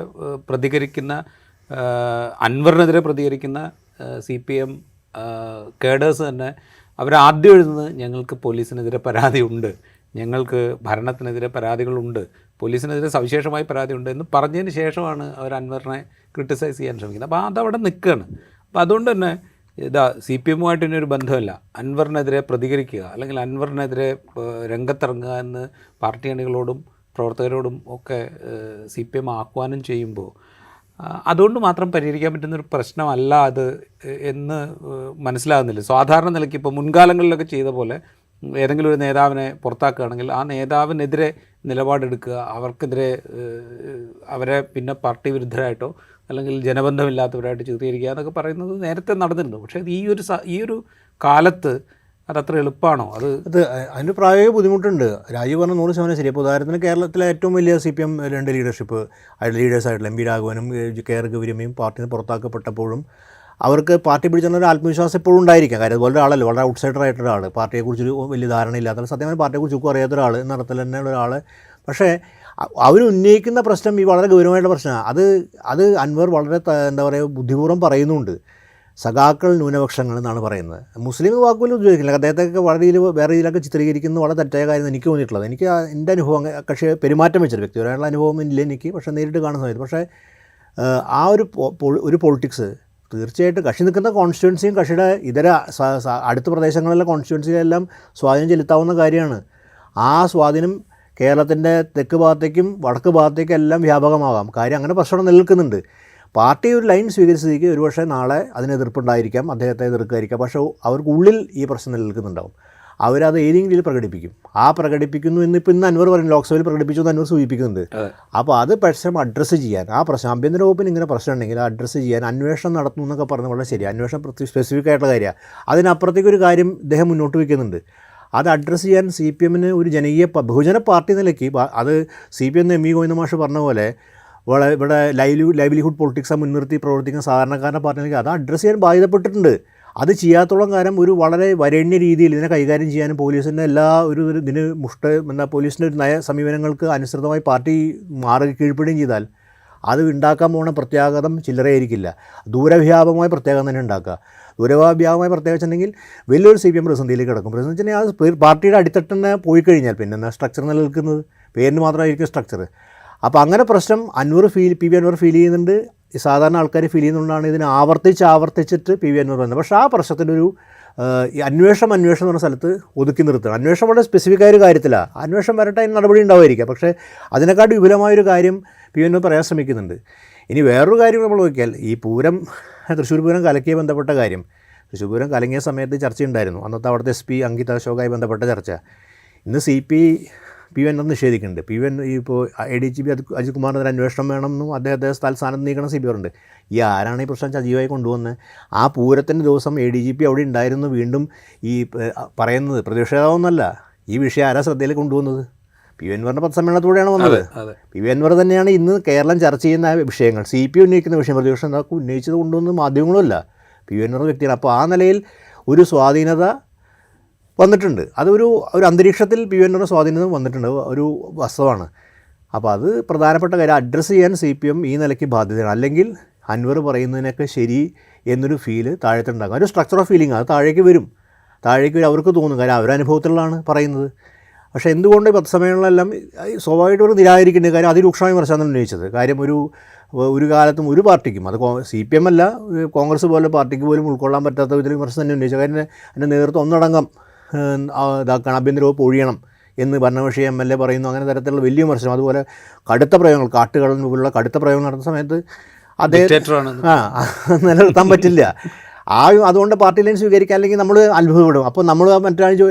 പ്രതികരിക്കുന്ന, അൻവറിനെതിരെ പ്രതികരിക്കുന്ന CPM കേഡേഴ്സ് തന്നെ അവരാദ്യം എഴുതുന്നത് ഞങ്ങൾക്ക് പോലീസിനെതിരെ പരാതിയുണ്ട്, ഞങ്ങൾക്ക് ഭരണത്തിനെതിരെ പരാതികളുണ്ട്, പോലീസിനെതിരെ സവിശേഷമായി പരാതിയുണ്ട് എന്ന് പറഞ്ഞതിന് ശേഷമാണ് അവർ അൻവറിനെ ക്രിട്ടിസൈസ് ചെയ്യാൻ ശ്രമിക്കുന്നത്. അപ്പോൾ അതവിടെ നിൽക്കുകയാണ്. അപ്പോൾ അതുകൊണ്ട് തന്നെ CPMുമായിട്ട് ഇനി ഒരു ബന്ധമില്ല. അൻവറിനെതിരെ പ്രതികരിക്കുക അല്ലെങ്കിൽ അൻവറിനെതിരെ രംഗത്തിറങ്ങുക എന്ന് പാർട്ടി അണികളോടും പ്രവർത്തകരോടും ഒക്കെ CPM ആഹ്വാനം ചെയ്യുമ്പോൾ അതുകൊണ്ട് മാത്രം പരിഹരിക്കാൻ പറ്റുന്നൊരു പ്രശ്നമല്ല അത് എന്ന് മനസ്സിലാകുന്നില്ല. സാധാരണ നിലയ്ക്ക് ഇപ്പോൾ മുൻകാലങ്ങളിലൊക്കെ ചെയ്ത പോലെ ഏതെങ്കിലും ഒരു നേതാവിനെ പുറത്താക്കുകയാണെങ്കിൽ ആ നേതാവിനെതിരെ നിലപാടെടുക്കുക, അവർക്കെതിരെ അവരെ പിന്നെ പാർട്ടി വിരുദ്ധരായിട്ടോ അല്ലെങ്കിൽ ജനബന്ധമില്ലാത്തവരായിട്ട് ചിത്രീകരിക്കുക എന്നൊക്കെ പറയുന്നത് നേരത്തെ നടന്നിരുന്നു. പക്ഷേ ഈ ഒരു കാലത്ത് അതത്ര എളുപ്പമാണോ? അതിന് പ്രായോഗിക ബുദ്ധിമുട്ടുണ്ട്. രാജീവ് പറഞ്ഞ 100% ശരി. ഇപ്പോൾ ഉദാഹരണത്തിന് കേരളത്തിലെ ഏറ്റവും വലിയ CPM 2 ലീഡർഷിപ്പ് ലീഡേഴ്സായിട്ടുള്ള MP രാഘവനും KR ഗൗരിയമ്മയും പാർട്ടിയിൽ നിന്ന് പുറത്താക്കപ്പെട്ടപ്പോഴും അവർക്ക് പാർട്ടി പിടിച്ചൊരു ആത്മവിശ്വാസം എപ്പോഴും ഉണ്ടായിരിക്കാം. കാര്യം അതുപോലെ ഒരാളല്ല, വളരെ ഔട്ട്സൈഡർ ആയിട്ടൊരു ഒരാൾ, പാർട്ടിയെക്കുറിച്ചൊരു വലിയ ധാരണയില്ലാത്ത, സത്യമായി പാർട്ടിയെക്കുറിച്ച് ഒന്നും അറിയാത്ത ഒരാൾ എന്ന അർത്ഥത്തിൽ തന്നെയുള്ള ഒരാൾ. പക്ഷേ അവർ ഉന്നയിക്കുന്ന പ്രശ്നം ഈ വളരെ ഗൗരവമായിട്ടുള്ള പ്രശ്നമാണ്. അത് അൻവർ വളരെ എന്താ പറയുക ബുദ്ധിപൂർവ്വം പറയുന്നുണ്ട്. സഖാക്കൾ ന്യൂനപക്ഷങ്ങൾ എന്നാണ് പറയുന്നത്. മുസ്ലിം വാക്കുപോലും ഉപയോഗിക്കില്ല. അദ്ദേഹത്തെയൊക്കെ വളരെ വേറെ രീതിയിലൊക്കെ ചിത്രീകരിക്കുന്നത് വളരെ തെറ്റായ കാര്യം എനിക്ക് തോന്നിയിട്ടുള്ളത്. എനിക്ക് എൻ്റെ അനുഭവം, കക്ഷി പെരുമാറ്റം വെച്ചൊരു വ്യക്തിപരമായിട്ടുള്ള അനുഭവം ഇല്ല എനിക്ക്, പക്ഷേ നേരിട്ട് കാണുന്ന സമയത്ത്. പക്ഷേ ആ ഒരു പൊളിറ്റിക്സ് തീർച്ചയായിട്ടും കക്ഷി നിൽക്കുന്ന കോൺസ്റ്റിറ്റ്യുവൻസിയും കക്ഷിയുടെ ഇതര അടുത്ത പ്രദേശങ്ങളിലെ കോൺസ്റ്റിറ്റ്യുവൻസികളെല്ലാം സ്വാധീനം ചെലുത്താവുന്ന കാര്യമാണ്. ആ സ്വാധീനം കേരളത്തിൻ്റെ തെക്ക് ഭാഗത്തേക്കും വടക്ക് ഭാഗത്തേക്കും എല്ലാം വ്യാപകമാകാം. കാര്യം അങ്ങനെ പ്രശ്നം നിലനിൽക്കുന്നുണ്ട്. പാർട്ടി ഒരു ലൈൻ സ്വീകരിച്ചതിലേക്ക് ഒരുപക്ഷെ നാളെ അതിന് എതിർപ്പുണ്ടായിരിക്കാം, അദ്ദേഹത്തെ എതിർക്കുമായിരിക്കാം. പക്ഷേ അവർക്കുള്ളിൽ ഈ പ്രശ്നം നിലനിൽക്കുന്നുണ്ടാവും. അവരത് ഏതെങ്കിലും രീതിയിൽ പ്രകടിപ്പിക്കും. ആ പ്രകടിപ്പിക്കുന്നു എന്നിപ്പോൾ ഇന്ന് അൻവർ പറയും, ലോക്സഭയിൽ പ്രകടിപ്പിച്ചു എന്ന് അൻവർ സൂചിപ്പിക്കുന്നുണ്ട്. അപ്പോൾ അത് പ്രശ്നം അഡ്രസ്സ് ചെയ്യാൻ, ആ പ്രശ്നം ആഭ്യന്തര വകുപ്പിന് ഇങ്ങനെ പ്രശ്നം ഉണ്ടെങ്കിൽ അഡ്രസ്സ് ചെയ്യാൻ അന്വേഷണം നടത്തുന്നു എന്നൊക്കെ പറഞ്ഞ് വളരെ ശരി. അന്വേഷണം സ്പെസിഫിക് ആയിട്ടുള്ള കാര്യമാണ്. അതിനപ്പുറത്തേക്കൊരു കാര്യം ഇദ്ദേഹം മുന്നോട്ട് വയ്ക്കുന്നുണ്ട്. അത് അഡ്രസ്സ് ചെയ്യാൻ CPMന് ഒരു ബഹുജന പാർട്ടി നിലയ്ക്ക് അത് CPM MP ഗോവിന്ദ മാഷ് പറഞ്ഞ പോലെ ഇവിടെ ലൈവ്ലിഹുഡ് പൊളിറ്റിക്സ് മുൻനിർത്തി പ്രവർത്തിക്കുന്ന സാധാരണക്കാരൻ്റെ പാർട്ടിയിലേക്ക് അത് അഡ്രസ്സ് ചെയ്യാൻ ബാധ്യതപ്പെട്ടിട്ടുണ്ട്. അത് ചെയ്യാത്തോളം കാലം ഒരു വളരെ വരേണ്യ രീതിയിൽ ഇതിനെ കൈകാര്യം ചെയ്യാനും പോലീസിൻ്റെ ഇതിന് പോലീസിൻ്റെ ഒരു നയ സമീപനങ്ങൾക്ക് അനുസൃതമായി പാർട്ടി കീഴ്പ്പെടുകയും ചെയ്താൽ അത് ഉണ്ടാക്കാൻ പോകുന്ന പ്രത്യാഘാതം ചില്ലറയായിരിക്കില്ല. ദൂരവ്യാപകമായ പ്രത്യാഘാതം തന്നെ ഉണ്ടാക്കുക. ദൂരവ്യാപകമായ പ്രത്യേകിച്ചുണ്ടെങ്കിൽ വലിയൊരു CPM പ്രതിസന്ധിയിലേക്ക് കിടക്കും. പ്രതിസന്ധി വെച്ചാൽ ആ പാർട്ടിയുടെ അടിത്തട്ടിനെ പോയി കഴിഞ്ഞാൽ പിന്നെ എന്താ സ്ട്രക്ചർ നിലനിൽക്കുന്നത്? പേരിന് മാത്രമായിരിക്കും സ്ട്രക്ചർ. അപ്പോൾ അങ്ങനെ പ്രശ്നം PV അൻവർ ഫീൽ ചെയ്യുന്നുണ്ട്, സാധാരണ ആൾക്കാർ ഫീൽ ചെയ്യുന്നതുകൊണ്ടാണ് ഇതിനെ ആവർത്തിച്ചിട്ട് PV അൻവർ പറയുന്നത്. പക്ഷേ ആ പ്രശ്നത്തിൻ്റെ ഒരു അന്വേഷണം എന്ന് പറഞ്ഞ സ്ഥലത്ത് ഒതുക്കി നിർത്തുക. അന്വേഷണം വളരെ സ്പെസിഫിക് ആയൊരു കാര്യത്തിലാണ്. അന്വേഷണം വരട്ടെ, അതിന് നടപടി ഉണ്ടാവുമായിരിക്കാം. പക്ഷേ അതിനെക്കാട്ടും വിപുലമായൊരു കാര്യം PV അൻവർ പറയാൻ ശ്രമിക്കുന്നുണ്ട്. ഇനി വേറൊരു കാര്യം നമ്മൾ നോക്കിയാൽ ഈ തൃശ്ശൂർ പൂരം കലക്കിയ ബന്ധപ്പെട്ട കാര്യം, തൃശ്ശൂർ പൂരം കലങ്ങിയ സമയത്ത് ചർച്ചയുണ്ടായിരുന്നു. അന്നത്തെ അവിടുത്തെ SP അങ്കിത് അശോകായി ബന്ധപ്പെട്ട ചർച്ച. ഇന്ന് CP പി വി അൻവർ നിഷേധിക്കുന്നുണ്ട്. പി വി അൻവർ ഇപ്പോൾ ADGP അജിത് കുമാറിനെതിരെ അന്വേഷണം വേണമെന്നും അദ്ദേഹത്തെ സ്ഥാനത്ത് നീക്കണം CPR ഉണ്ട്. ഈ ആരാണ് ഈ പ്രശ്നം സജീവമായി കൊണ്ടുവന്നത്? ആ പൂരത്തിൻ്റെ ദിവസം ADGP അവിടെ ഉണ്ടായിരുന്നു. വീണ്ടും ഈ പറയുന്നത് പ്രതിഷേധമൊന്നുമല്ല, ഈ വിഷയം ആരാ ശ്രദ്ധയിൽ കൊണ്ടുവന്നത്? പി വി അൻവറിൻ്റെ പത്രസമ്മേളനത്തിലൂടെയാണ് വന്നത്. പി വി അൻവർ തന്നെയാണ് ഇന്ന് കേരളം ചർച്ച ചെയ്യുന്ന വിഷയങ്ങൾ, CPI ഉന്നയിക്കുന്ന വിഷയം, പ്രതിപക്ഷം എന്താ ഉന്നയിച്ചത് കൊണ്ടുവന്ന് മാധ്യമങ്ങളുമല്ല, പി വി അൻവർ വ്യക്തിയാണ്. അപ്പോൾ ആ നിലയിൽ ഒരു സ്വാധീനത വന്നിട്ടുണ്ട്. അതൊരു അന്തരീക്ഷത്തിൽ പി വി അൻവറിൻ്റെ സ്വാധീനത വന്നിട്ടുണ്ട്, ഒരു വസ്തുവാണ്. അപ്പോൾ അത് പ്രധാനപ്പെട്ട കാര്യം അഡ്രസ്സ് ചെയ്യാൻ CPM ഈ നിലയ്ക്ക് ബാധ്യതയാണ്. അല്ലെങ്കിൽ അൻവർ പറയുന്നതിനൊക്കെ ശരി എന്നൊരു ഫീല് താഴത്തുണ്ടാകും. ഒരു സ്ട്രക്ചർ ഓഫ് ഫീലിംഗ്, അത് താഴേക്ക് വരും അവർക്ക് തോന്നും. കാര്യം അവരനുഭവത്തിലുള്ളതാണ് പറയുന്നത്. പക്ഷേ എന്തുകൊണ്ട് ഈ പത്രസമ്മേളനമെല്ലാം സ്വാഭാവികമായിട്ട് ഒരു നിരാകരിക്കേണ്ട കാര്യം അതിരൂക്ഷമായ വിമർശനം ഉന്നയിച്ചത്. കാര്യം ഒരു കാലത്തും ഒരു പാർട്ടിക്കും, അത് CPM അല്ല, കോൺഗ്രസ് പോലെ പാർട്ടിക്ക് പോലും ഉൾക്കൊള്ളാൻ പറ്റാത്ത വിധത്തിൽ വിമർശനം തന്നെ ഉന്നയിച്ചത്. കാര്യം അതിൻ്റെ നേതൃത്വം ഒന്നടങ്കം ഇതാക്കണം, ആഭ്യന്തര വകുപ്പ് ഒഴിയണം എന്ന് ഭരണപക്ഷി MLA പറയുന്നു. അങ്ങനെ തരത്തിലുള്ള വലിയ വിമർശനം. അതുപോലെ കടുത്ത പ്രയോഗങ്ങൾ, കാട്ടുകടലിന് മുകളിലുള്ള കടുത്ത പ്രയോഗങ്ങൾ നടത്തുന്ന സമയത്ത് അദ്ദേഹം നിലനിർത്താൻ പറ്റില്ല. അതുകൊണ്ട് പാർട്ടി ലൈൻ സ്വീകരിക്കാൻ, അല്ലെങ്കിൽ നമ്മൾ അത്ഭുതപ്പെടും. അപ്പോൾ നമ്മൾ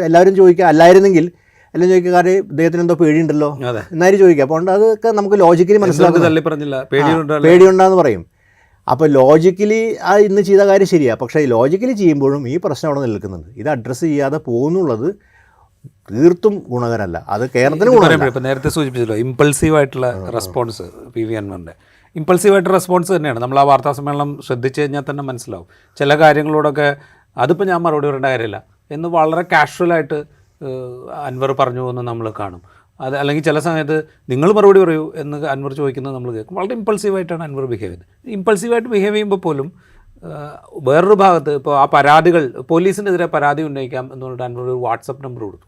എല്ലാവരും ചോദിക്കുക, അല്ലായിരുന്നെങ്കിൽ എല്ലാം ചോദിക്കുക, കാര്യം ഇദ്ദേഹത്തിന് എന്തോ പേടിയുണ്ടല്ലോ എന്നാലും ചോദിക്കുക. അപ്പോൾ അതൊക്കെ നമുക്ക് ലോജിക്കലി മനസ്സിലാക്കാൻ പേടിയുണ്ടാന്ന് പറയും. അപ്പോൾ ലോജിക്കലി ആ ഇന്ന് ചെയ്ത കാര്യം ശരിയാണ്. പക്ഷേ ലോജിക്കലി ചെയ്യുമ്പോഴും ഈ പ്രശ്നം അവിടെ നിൽക്കുന്നുണ്ട്. ഇത് അഡ്രസ്സ് ചെയ്യാതെ പോകുന്നുള്ളത് തീർത്തും ഗുണകരമല്ല. അത് കേരളത്തിന് ഗുണകരമല്ല. ഇപ്പോൾ നേരത്തെ സൂചിപ്പിച്ചല്ലോ ഇമ്പൾസീവായിട്ടുള്ള റെസ്പോൺസ്, പി വി അൻവറിൻ്റെ ഇമ്പൾസീവായിട്ട് റെസ്പോൺസ് തന്നെയാണ്. നമ്മൾ ആ വാർത്താ സമ്മേളനം ശ്രദ്ധിച്ചു കഴിഞ്ഞാൽ തന്നെ മനസ്സിലാവും. ചില കാര്യങ്ങളോടൊക്കെ അതിപ്പോൾ ഞാൻ മറുപടി പറയേണ്ട കാര്യമില്ല എന്ന് വളരെ കാഷ്വലായിട്ട് അൻവർ പറഞ്ഞു എന്ന് നമ്മൾ കാണും. അത് അല്ലെങ്കിൽ ചില സമയത്ത് നിങ്ങൾ മറുപടി പറയൂ എന്ന് അൻവർ ചോദിക്കുന്നത് നമ്മൾ കേൾക്കും. വളരെ ഇമ്പൾസീവായിട്ടാണ് അൻവർ ബിഹേവ് ചെയ്യുന്നത്. ഇമ്പൾസീവായിട്ട് ബിഹേവ് ചെയ്യുമ്പോൾ പോലും വേറൊരു ഭാഗത്ത് ഇപ്പോൾ ആ പരാതികൾ, പോലീസിനെതിരെ പരാതി ഉന്നയിക്കാം എന്ന് പറഞ്ഞിട്ട് അൻവർ ഒരു വാട്സപ്പ് നമ്പർ കൊടുത്തു.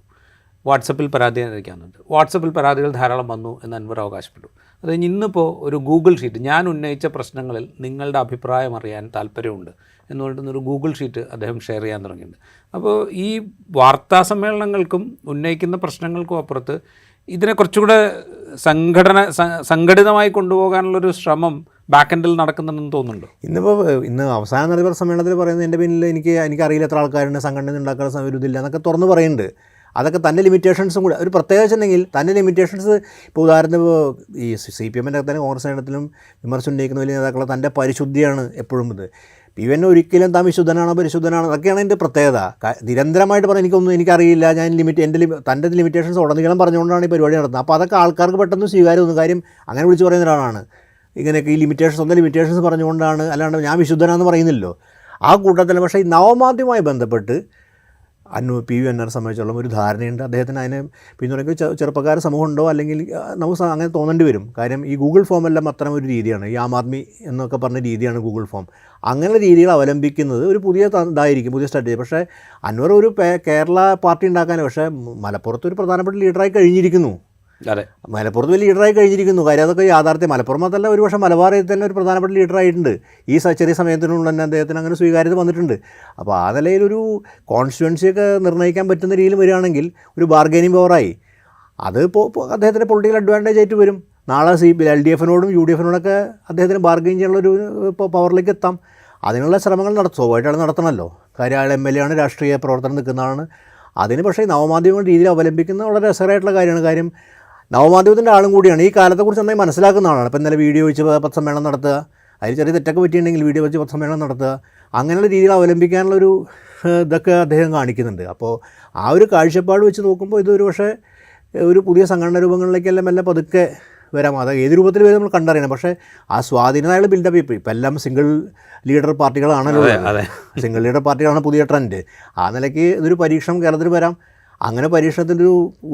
വാട്സപ്പിൽ പരാതി അയക്കാനുണ്ട്. വാട്സപ്പിൽ പരാതികൾ ധാരാളം വന്നു എന്ന് അൻവർ അവകാശപ്പെട്ടു. അത് കഴിഞ്ഞ് ഇന്നിപ്പോൾ ഒരു ഗൂഗിൾ ഷീറ്റ്, ഞാൻ ഉന്നയിച്ച പ്രശ്നങ്ങളിൽ നിങ്ങളുടെ അഭിപ്രായം അറിയാൻ താല്പര്യമുണ്ട് എന്ന് പറഞ്ഞിട്ടൊരു ഗൂഗിൾ ഷീറ്റ് അദ്ദേഹം ഷെയർ ചെയ്യാൻ തുടങ്ങിയിട്ടുണ്ട്. അപ്പോൾ ഈ വാർത്താ സമ്മേളനങ്ങൾക്കും ഉന്നയിക്കുന്ന പ്രശ്നങ്ങൾക്കും അപ്പുറത്ത് ഇതിനെ കുറച്ചുകൂടെ സംഘടിതമായി കൊണ്ടുപോകാനുള്ളൊരു ശ്രമം ബാക്ക് എൻഡിൽ നടക്കുന്നുണ്ടെന്ന് തോന്നുന്നുണ്ടോ? ഇന്ന് അവസാന നടപടി സമ്മേളനത്തിൽ പറയുന്നത് എൻ്റെ പിന്നിൽ എനിക്കറിയില്ല എത്ര ആൾക്കാരുണ്ട്, സംഘടന ഉണ്ടാക്കുന്ന ഒരു ഇതില്ല എന്നൊക്കെ തുറന്ന് പറയുന്നുണ്ട്. അതൊക്കെ തൻ്റെ ലിമിറ്റേഷൻസും കൂടെ ഒരു പ്രത്യേകത വെച്ചിട്ടുണ്ടെങ്കിൽ തൻ്റെ ലിമിറ്റേഷൻസ്, ഇപ്പോൾ ഉദാഹരണത്തിന് ഈ CPM-ൻ്റെ തന്നെ കോൺഗ്രസ് നേതൃത്വത്തിലും വിമർശനം ഉന്നയിക്കുന്ന വലിയ നേതാക്കളെ തൻ്റെ പരിശുദ്ധിയാണ് എപ്പോഴും ഇത്. പി വി അൻവർ ഒരിക്കലും താൻ വിശുദ്ധനാണോ പരിശുദ്ധനാണോ അതൊക്കെയാണ് എൻ്റെ പ്രത്യേകത. നിരന്തരമായിട്ട് പറഞ്ഞാൽ എനിക്കറിയില്ല, ഞാൻ തൻ്റെ ലിമിറ്റേഷൻസ് ഉടനീളം പറഞ്ഞുകൊണ്ടാണ് ഈ പരിപാടി നടത്തുന്നത്. അപ്പോൾ അതൊക്കെ ആൾക്കാർക്ക് പെട്ടെന്ന് സ്വീകാര്യമൊന്നും. കാര്യം അങ്ങനെ വിളിച്ച് പറയുന്ന ഒരാളാണ്. ഇങ്ങനെയൊക്കെ ഈ സ്വന്തം ലിമിറ്റേഷൻസ് പറഞ്ഞുകൊണ്ടാണ്, അല്ലാണ്ട് ഞാൻ വിശുദ്ധനാണെന്ന് പറയുന്നില്ലല്ലോ ആ കൂട്ടത്തിൽ. പക്ഷേ ഈ നവമാധ്യമവുമായി ബന്ധപ്പെട്ട് പി വി അൻവറിനെ സംബന്ധിച്ചോളം ഒരു ധാരണയുണ്ട്. അദ്ദേഹത്തിന് അതിനെ പിന്തുണയ്ക്ക് ചെറുപ്പക്കാർ സമൂഹം ഉണ്ടോ, അല്ലെങ്കിൽ നമുക്ക് അങ്ങനെ തോന്നേണ്ടി വരും. കാര്യം ഈ ഗൂഗിൾ ഫോമെല്ലാം അത്തരം ഒരു രീതിയാണ്, ഈ ആം ആദ്മി എന്നൊക്കെ പറഞ്ഞ രീതിയാണ് ഗൂഗിൾ ഫോം. അങ്ങനെ രീതികൾ അവലംബിക്കുന്നത് ഒരു പുതിയ ഇതായിരിക്കും, പുതിയ സ്ട്രാറ്റജി. പക്ഷേ അൻവർ ഒരു കേരള പാർട്ടി ഉണ്ടാക്കാൻ, പക്ഷേ മലപ്പുറത്ത് ഒരു പ്രധാനപ്പെട്ട ലീഡറായി കഴിഞ്ഞിരിക്കുന്നു. അതെ, മലപ്പുറത്ത് വലിയ ലീഡറായി കഴിഞ്ഞിരിക്കുന്നു. കാര്യം അതൊക്കെ യാഥാർത്ഥ്യം. മലപ്പുറം മാത്രമല്ല, ഒരു പക്ഷേ മലബാറിൽ തന്നെ ഒരു പ്രധാനപ്പെട്ട ലീഡറായിട്ടുണ്ട്. ഈ ചെറിയ സമയത്തിനുള്ള തന്നെ അദ്ദേഹത്തിന് അങ്ങനെ സ്വീകാര്യത വന്നിട്ടുണ്ട്. അപ്പോൾ ആ നിലയിലൊരു കോൺസ്റ്റിറ്റ്യുവൻസിയൊക്കെ നിർണ്ണയിക്കാൻ പറ്റുന്ന രീതിയിൽ വരികയാണെങ്കിൽ ഒരു ബാർഗൈനിങ് പവറായി. അത് ഇപ്പോൾ അദ്ദേഹത്തിന് പൊളിറ്റിക്കൽ അഡ്വാൻറ്റേജ് ആയിട്ട് വരും. നാളെ LDF-നോടും UDF-നോടൊക്കെ അദ്ദേഹത്തിന് ബാർഗൈൻ ചെയ്യാനുള്ളൊരു പവറിലേക്ക് എത്താം. അതിനുള്ള ശ്രമങ്ങൾ സ്വാഭാവികമായിട്ട് നടത്തണമല്ലോ. കാര്യം അയാൾ MLA ആണ്, രാഷ്ട്രീയ പ്രവർത്തനം നിൽക്കുന്നതാണ്. അതിന് പക്ഷേ നവമാധ്യമങ്ങളുടെ രീതിയിൽ അവലംബിക്കുന്നത് വളരെ രസകരമായിട്ടുള്ള കാര്യമാണ്. കാര്യം നവമാധ്യമത്തിൻ്റെ ആളും കൂടിയാണ്, ഈ കാലത്തെക്കുറിച്ച് നന്നായി മനസ്സിലാക്കുന്ന ആളാണ്. ഇപ്പോൾ ഇന്നലെ വീഡിയോ വെച്ച് പത്രസമ്മേളനം നടത്തുക, അതിൽ ചെറിയ തെറ്റൊക്കെ പറ്റിയിട്ടുണ്ടെങ്കിൽ വീഡിയോ വെച്ച് പത്രസമ്മേളനം നടത്തുക, അങ്ങനെയുള്ള രീതിയിൽ അവലംബിക്കാനുള്ളൊരു ഇതൊക്കെ അദ്ദേഹം കാണിക്കുന്നുണ്ട്. അപ്പോൾ ആ ഒരു കാഴ്ചപ്പാട് വെച്ച് നോക്കുമ്പോൾ ഇതൊരു പക്ഷേ ഒരു പുതിയ സംഘടന രൂപങ്ങളിലേക്കെല്ലാം എല്ലാം പതുക്കെ വരാം. അത് ഏത് രൂപത്തിൽ വരും നമ്മൾ കണ്ടറിയണം. പക്ഷേ ആ സ്വാധീനമായുള്ള ബിൽഡപ്പ് ഇപ്പോൾ എല്ലാം സിംഗിൾ ലീഡർ പാർട്ടികളാണല്ലോ. സിംഗിൾ ലീഡർ പാർട്ടികളാണ് പുതിയ ട്രെൻഡ്. ആ നിലയ്ക്ക് ഇതൊരു പരീക്ഷണം കേരളത്തിൽ വരാം. അങ്ങനെ പരീക്ഷണത്തിൻ്റെ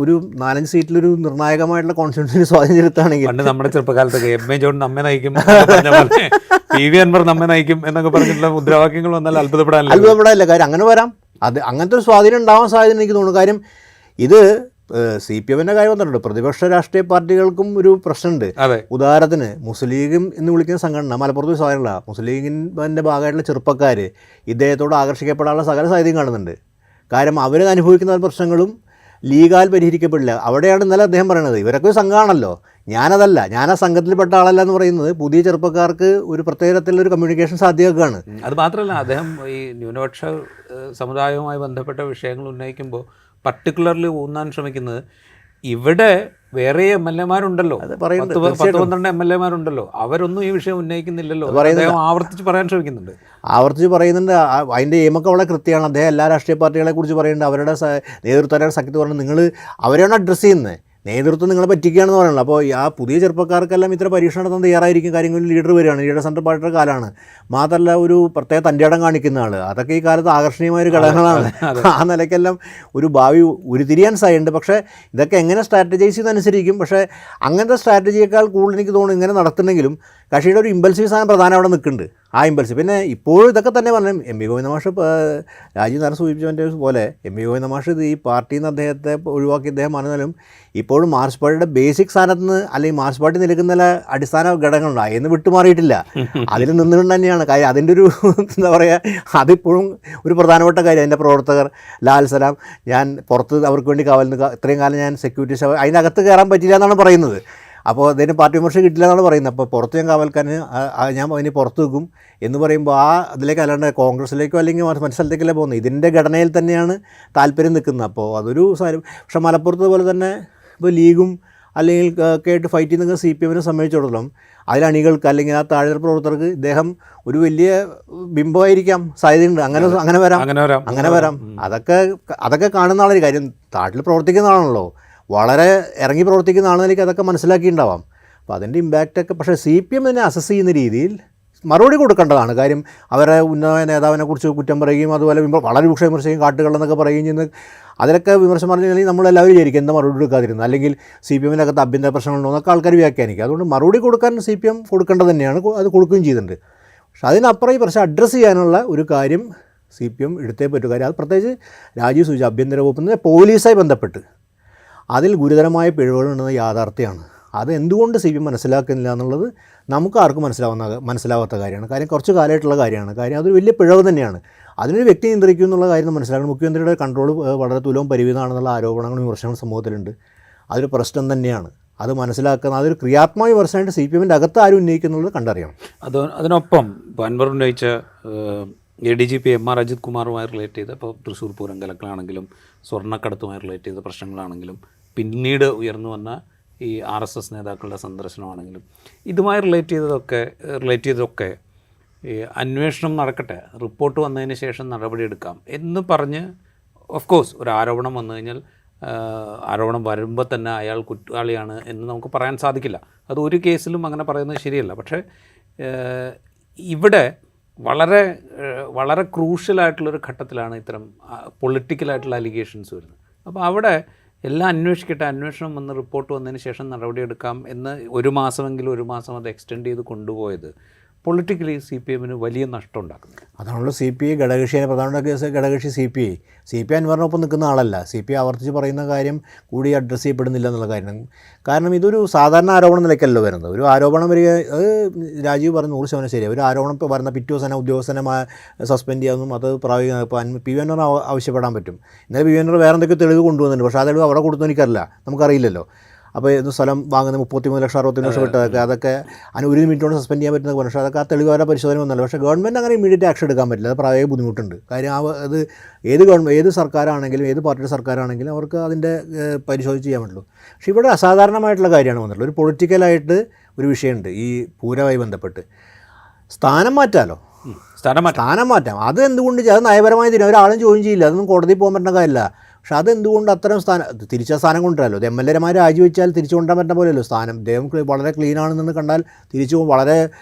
ഒരു 4-5 സീറ്റിലൊരു നിർണായകമായിട്ടുള്ള കോൺസ്റ്റിറ്റ്യൂൻസിനെ സ്വാധീനം ചെലുത്തുകയാണെങ്കിൽ, പണ്ട് നമ്മുടെ ചെറുപ്പകാലത്തൊക്കെ MA ജോൺ നമ്മെ നയിക്കും, പി വി അൻവർ നമ്മെ നയിക്കും എന്നൊക്കെ പറഞ്ഞിട്ടുള്ള മുദ്രാവാക്യങ്ങൾ വന്നാൽ അത്ഭുതപ്പെടാനില്ല. കാര്യം അങ്ങനെ വരാം. അങ്ങനത്തെ ഒരു സ്വാധീനം ഉണ്ടാവാൻ സാധ്യത എനിക്ക് തോന്നുന്നു. കാര്യം ഇത് CPM-ൻ്റെ കാര്യം വന്നിട്ടുണ്ട്. പ്രതിപക്ഷ രാഷ്ട്രീയ പാർട്ടികൾക്കും ഒരു പ്രശ്നമുണ്ട്. ഉദാഹരണത്തിന് മുസ്ലിം ലീഗും എന്ന് വിളിക്കുന്ന സംഘടന മലപ്പുറത്ത് സാധ്യതയുള്ള മുസ്ലിം ലീഗിൻ്റെ ഭാഗമായിട്ടുള്ള ചെറുപ്പക്കാർ ഇദ്ദേഹത്തോട് ആകർഷിക്കപ്പെടാനുള്ള സകല സാധ്യതയും കാണുന്നുണ്ട്. കാര്യം അവർ അനുഭവിക്കുന്ന പ്രശ്നങ്ങളും ലീഗാൽ പരിഹരിക്കപ്പെടില്ല. അവിടെയാണ് ഇന്നലെ അദ്ദേഹം പറയുന്നത്, ഇവരൊക്കെ ഒരു സംഘമാണല്ലോ, ഞാനതല്ല, ഞാൻ ആ സംഘത്തിൽപ്പെട്ട ആളല്ല എന്ന് പറയുന്നത് പുതിയ ചെറുപ്പക്കാർക്ക് ഒരു പ്രത്യേക തരത്തിലൊരു കമ്മ്യൂണിക്കേഷൻ സാധ്യതയാണ്. അത് മാത്രമല്ല, അദ്ദേഹം ഈ ന്യൂനപക്ഷ സമുദായവുമായി ബന്ധപ്പെട്ട വിഷയങ്ങൾ ഉന്നയിക്കുമ്പോൾ പർട്ടിക്കുലർലി ഊന്നാൻ ശ്രമിക്കുന്നത് ഇവിടെ വേറെ എം എൽ എമാരുണ്ടല്ലോ, അത് പറയുന്നുണ്ട്, 10-12 എം എൽ എമാരുണ്ടല്ലോ, അവരൊന്നും ഈ വിഷയം ഉന്നയിക്കുന്നില്ലല്ലോ. അദ്ദേഹം ആവർത്തിച്ച് പറയാൻ ശ്രമിക്കുന്നുണ്ട്. ആവർത്തിച്ച് പറയുന്നുണ്ട്. അതിൻ്റെ എയിമൊക്കെ വളരെ കൃത്യമാണ്. അദ്ദേഹം എല്ലാ രാഷ്ട്രീയ പാർട്ടികളെ കുറിച്ച് പറയുന്നുണ്ട്. അവരുടെ നേതൃത്വ സഖ്യത്ത് പറഞ്ഞ് നിങ്ങൾ അവരെയാണ് അഡ്രസ്സ് ചെയ്യുന്നത്, നേതൃത്വം നിങ്ങളെ പറ്റിക്കുകയാണെന്ന് പറയുന്നത്. അപ്പോൾ ആ പുതിയ ചെറുപ്പക്കാർക്കെല്ലാം ഇത്ര പരീക്ഷ നടത്താൻ തയ്യാറായിരിക്കും. കാര്യങ്ങളിൽ ലീഡർ വരികയാണ്, ലീഡർ സെൻട്രൽ പാർട്ടിയുടെ കാലമാണ്. മാത്രമല്ല ഒരു പ്രത്യേക തൻ്റെയിടം കാണിക്കുന്ന ആൾ, അതൊക്കെ ഈ കാലത്ത് ആകർഷണീയമായ ഒരു ഘടകങ്ങളാണ്. ആ നിലയ്ക്കെല്ലാം ഒരു ഭാവി ഉരുത്തിരിയാൻ സാധ്യതയുണ്ട്. പക്ഷേ ഇതൊക്കെ എങ്ങനെ സ്ട്രാറ്റജൈസ് ചെയ്യുന്നതനുസരിക്കും. പക്ഷേ അങ്ങനത്തെ സ്ട്രാറ്റജിയേക്കാൾ കൂടുതൽ എനിക്ക് തോന്നുന്നു ഇങ്ങനെ നടത്തുന്നെങ്കിലും കക്ഷിയുടെ ഒരു ഇമ്പൾസീവ് സാധനം പ്രധാനം അവിടെ നിൽക്കുന്നുണ്ട്. ആ ഇമ്പൾസ് പിന്നെ ഇപ്പോഴും ഇതൊക്കെ തന്നെ പറഞ്ഞു. എം വി ഗോവിന്ദ മാഷ് രാജീവ് നേരം സൂചിപ്പിച്ചതിൻ്റെ പോലെ എം വി ഗോവിന്ദ മാഷ് ഇത് ഈ പാർട്ടിയിൽ നിന്ന് അദ്ദേഹത്തെ ഒഴിവാക്കി അദ്ദേഹം പറഞ്ഞാലും ഇപ്പോഴും മാർക്സ് പാർട്ടിയുടെ ബേസിക് സ്ഥാനത്ത് നിന്ന് അല്ലെങ്കിൽ മാർക്സ് പാർട്ടി നിൽക്കുന്ന ചില അടിസ്ഥാന ഘടകങ്ങളുണ്ട്, അതിന് വിട്ടുമാറിയിട്ടില്ല. അതിൽ നിന്നുകൊണ്ട് തന്നെയാണ് കാര്യം. അതിൻ്റെ ഒരു എന്താ പറയുക, അതിപ്പോഴും ഒരു പ്രധാനപ്പെട്ട കാര്യം. അതിൻ്റെ പ്രവർത്തകർ ലാൽ സലാം, ഞാൻ പുറത്ത് അവർക്ക് വേണ്ടി ഇത്രയും കാലം ഞാൻ സെക്യൂരിറ്റി അതിനകത്ത് കയറാൻ പറ്റില്ല എന്നാണ് പറയുന്നത്. അപ്പോൾ അതിന് പാർട്ടി വിമർശനം കിട്ടില്ല എന്നാണ് പറയുന്നത്. അപ്പോൾ പുറത്ത് ഞാൻ കാവൽക്കാരന് ഞാൻ അതിന് പുറത്ത് വെക്കും എന്ന് പറയുമ്പോൾ ആ അതിലേക്ക് അല്ലാണ്ട് കോൺഗ്രസ്സിലേക്കോ അല്ലെങ്കിൽ മറ്റു സ്ഥലത്തേക്കല്ലേ പോകുന്നത്. ഇതിൻ്റെ ഘടനയിൽ തന്നെയാണ് താല്പര്യം നിൽക്കുന്നത്. അപ്പോൾ അതൊരു സാരം. പക്ഷേ മലപ്പുറത്ത് പോലെ തന്നെ ഇപ്പോൾ ലീഗും അല്ലെങ്കിൽ കേട്ട് ഫൈറ്റ് ചെയ്യുന്ന CPM-നെ സംബന്ധിച്ചിടത്തോളം അതിലണികൾക്ക് അല്ലെങ്കിൽ ആ താഴെ പ്രവർത്തകർക്ക് ഇദ്ദേഹം ഒരു വലിയ ബിംബമായിരിക്കാം, സാധ്യതയുണ്ട്. അങ്ങനെ വരാം. അതൊക്കെ കാണുന്ന ആളൊരു കാര്യം. നാട്ടിൽ പ്രവർത്തിക്കുന്ന ആളാണല്ലോ, വളരെ ഇറങ്ങി പ്രവർത്തിക്കുന്ന ആണെന്നിലേക്ക് അതൊക്കെ മനസ്സിലാക്കിയിട്ടുണ്ടാവാം. അപ്പോൾ അതിൻ്റെ ഇമ്പാക്റ്റൊക്കെ പക്ഷേ CPM ഇതിനെ അസസ് ചെയ്യുന്ന രീതിയിൽ മറുപടി കൊടുക്കേണ്ടതാണ്. കാര്യം അവരെ ഉന്നത നേതാവിനെ കുറിച്ച് കുറ്റം പറയുകയും അതുപോലെ വളരെ രൂക്ഷ വിമർശിക്കുകയും കാട്ടുകളെന്നൊക്കെ പറയുകയും ചെയ്യുന്ന അതിലൊക്കെ വിമർശനം പറഞ്ഞിട്ടുണ്ടെങ്കിൽ നമ്മളെല്ലാവരും വിചാരിക്കും എന്താ മറുപടി കൊടുക്കാതിരുന്നത്, അല്ലെങ്കിൽ CPM-നകത്ത് ആഭ്യന്തര പ്രശ്നങ്ങളുണ്ടോ എന്നൊക്കെ ആൾക്കാർ വ്യാഖ്യാനിക്കും. അതുകൊണ്ട് മറുപടി കൊടുക്കാൻ CPM കൊടുക്കേണ്ടത് തന്നെയാണ്, അത് കൊടുക്കുകയും ചെയ്തിട്ടുണ്ട്. പക്ഷേ അതിനപ്പുറം ഈ പ്രശ്നം അഡ്രസ്സ് ചെയ്യാനുള്ള ഒരു കാര്യം CPM എടുത്തേ പറ്റൂ. കാര്യം അത് പ്രത്യേകിച്ച് രാജീവ് സൂചിച്ച ആഭ്യന്തര വകുപ്പിൻ്റെ പോലീസായി ബന്ധപ്പെട്ട് അതിൽ ഗുരുതരമായ പിഴവുകളുണ്ടെന്ന യാഥാർത്ഥ്യമാണ്. അത് എന്തുകൊണ്ട് CPM മനസ്സിലാക്കുന്നില്ല എന്നുള്ളത് നമുക്ക് ആർക്കും മനസ്സിലാവാത്ത കാര്യമാണ്. കാര്യം കുറച്ച് കാലമായിട്ടുള്ള കാര്യമാണ്. കാര്യം അതൊരു വലിയ പിഴവ് തന്നെയാണ്. അതിനൊരു വ്യക്തി നിയന്ത്രിക്കും എന്നുള്ള കാര്യം മനസ്സിലാക്കണം. മുഖ്യമന്ത്രിയുടെ കൺട്രോൾ വളരെ തുലവും പരിമിതമാണെന്നുള്ള ആരോപണങ്ങളും വിമർശനങ്ങളും സമൂഹത്തിലുണ്ട്. അതൊരു പ്രശ്നം തന്നെയാണ്. അത് മനസ്സിലാക്കുന്ന അതൊരു ക്രിയാത്മക വിമർശനമായിട്ട് CPM-ൻ്റെ അകത്ത് ആരും ഉന്നയിക്കുന്നുള്ളത് കണ്ടറിയണം. അതിനൊപ്പം അൻവർ ഉന്നയിച്ച ADGP MR അജിത് കുമാറുമായി റിലേറ്റ് ചെയ്ത് ഇപ്പോൾ തൃശ്ശൂർ പൂരം കലക്കലാണെങ്കിലും സ്വർണ്ണക്കടത്തുമായി റിലേറ്റ് ചെയ്ത പ്രശ്നങ്ങളാണെങ്കിലും പിന്നീട് ഉയർന്നു വന്ന ഈ RSS നേതാക്കളുടെ സന്ദർശനമാണെങ്കിലും ഇതുമായി റിലേറ്റ് ചെയ്തതൊക്കെ ഈ അന്വേഷണം നടക്കട്ടെ, റിപ്പോർട്ട് വന്നതിന് ശേഷം നടപടിയെടുക്കാം എന്ന് പറഞ്ഞ് ഓഫ് കോഴ്സ് ഒരു ആരോപണം വന്നു കഴിഞ്ഞാൽ ആരോപണം വരുമ്പോൾ തന്നെ അയാൾ കുറ്റവാളിയാണ് എന്ന് നമുക്ക് പറയാൻ സാധിക്കില്ല. അത് ഒരു കേസിലും അങ്ങനെ പറയുന്നത് ശരിയല്ല. പക്ഷേ ഇവിടെ വളരെ വളരെ ക്രൂഷ്യലായിട്ടുള്ളൊരു ഘട്ടത്തിലാണ് ഇത്തരം പൊളിറ്റിക്കലായിട്ടുള്ള അലിഗേഷൻസ് വരുന്നത്. അപ്പോൾ അവിടെ എല്ലാം അന്വേഷിക്കട്ടെ, അന്വേഷണം വന്ന് റിപ്പോർട്ട് വന്നതിന് ശേഷം നടപടിയെടുക്കാം എന്ന് ഒരു മാസം അത് എക്സ്റ്റെൻഡ് ചെയ്ത് കൊണ്ടുപോയത് പൊളിറ്റിക്കലി CPM-ന് വലിയ നഷ്ടം ഉണ്ടാക്കുന്നു. അതാണല്ലോ CPI ഘടകകക്ഷിയെ പ്രധാനപ്പെട്ട കേസ് ഘടകകക്ഷി CPI അൻവറിനൊപ്പം നിൽക്കുന്ന ആളല്ല. CPI ആവർത്തിച്ച് പറയുന്ന കാര്യം കൂടി അഡ്രസ്സ് ചെയ്യപ്പെടുന്നില്ല എന്നുള്ള കാര്യം. കാരണം ഇതൊരു സാധാരണ ആരോപണം നിലയ്ക്കല്ലോ വരുന്നത്. ഒരു ആരോപണം വരിക, അത് രാജീവ് പറഞ്ഞ 100% ശരിയാണ്. ഒരു ആരോപണം ഇപ്പോൾ വരുന്ന പിറ്റേ ദിവസം ഉദ്യോഗസ്ഥനെ സസ്പെൻഡ് ചെയ്യാമെന്നും അത് പ്രായോഗിക ഇപ്പോൾ PV അൻവർ ആവശ്യപ്പെടാൻ പറ്റും. ഇന്നലെ PV അൻവർ വേറെ എന്തൊക്കെ തെളിവ് കൊണ്ടുവന്നിട്ടുണ്ട്. പക്ഷേ ആ തെളിവ് അവിടെ കൊടുത്തു എനിക്കറിയില്ല, നമുക്കറിയില്ലല്ലോ. അപ്പോൾ ഇത് സ്ഥലം വാങ്ങുന്ന 33 ലക്ഷം 60 ലക്ഷം വിട്ടതൊക്കെ അതൊക്കെ അതിന് 1 മിനിറ്റ് കൊണ്ട് സസ്പെൻഡ് ചെയ്യാൻ പറ്റുന്ന. പക്ഷേ അതൊക്കെ ആ തെളിവ് വരെ പരിശോധന വന്നല്ലോ. പക്ഷേ ഗവൺമെൻറ് അങ്ങനെ ഇമീഡിയറ്റ് ആക്ഷൻ എടുക്കാൻ പറ്റില്ല. അത് പ്രായോഗിക ബുദ്ധിമുട്ടുണ്ട്. കാര്യം അത് ഏത് സർക്കാരാണെങ്കിലും ഏത് പാർട്ടിയുടെ സർക്കാരാണെങ്കിലും അവർക്ക് അതിൻ്റെ പരിശോധിച്ച് ചെയ്യാൻ പറ്റുള്ളൂ. പക്ഷേ ഇവിടെ അസാധാരണമായിട്ടുള്ള കാര്യമാണ് വന്നിട്ടുള്ളത്. ഒരു പൊളിറ്റിക്കലായിട്ട് ഒരു വിഷയമുണ്ട് ഈ പൂരവുമായി ബന്ധപ്പെട്ട്. സ്ഥാനം മാറ്റാം. അത് എന്തുകൊണ്ട് അത് നയപരമായി തീരും. ഒരാളും ചോദ്യം ചെയ്യില്ല. അതൊന്നും കോടതിയിൽ പോകാൻ പറ്റുന്ന കാര്യമില്ല. പക്ഷെ അതെന്തുകൊണ്ട് അത്തരം തിരിച്ച സ്ഥാനം കൊണ്ടുവരല്ലോ. MLA-മാർ രാജിവെച്ചാൽ തിരിച്ചു കൊണ്ടുവരാൻ പറ്റുന്ന പോലെയല്ലോ സ്ഥാനം. അദ്ദേഹം വളരെ ക്ലീൻ ആണെന്ന് കണ്ടാൽ തിരിച്ചു വളരെ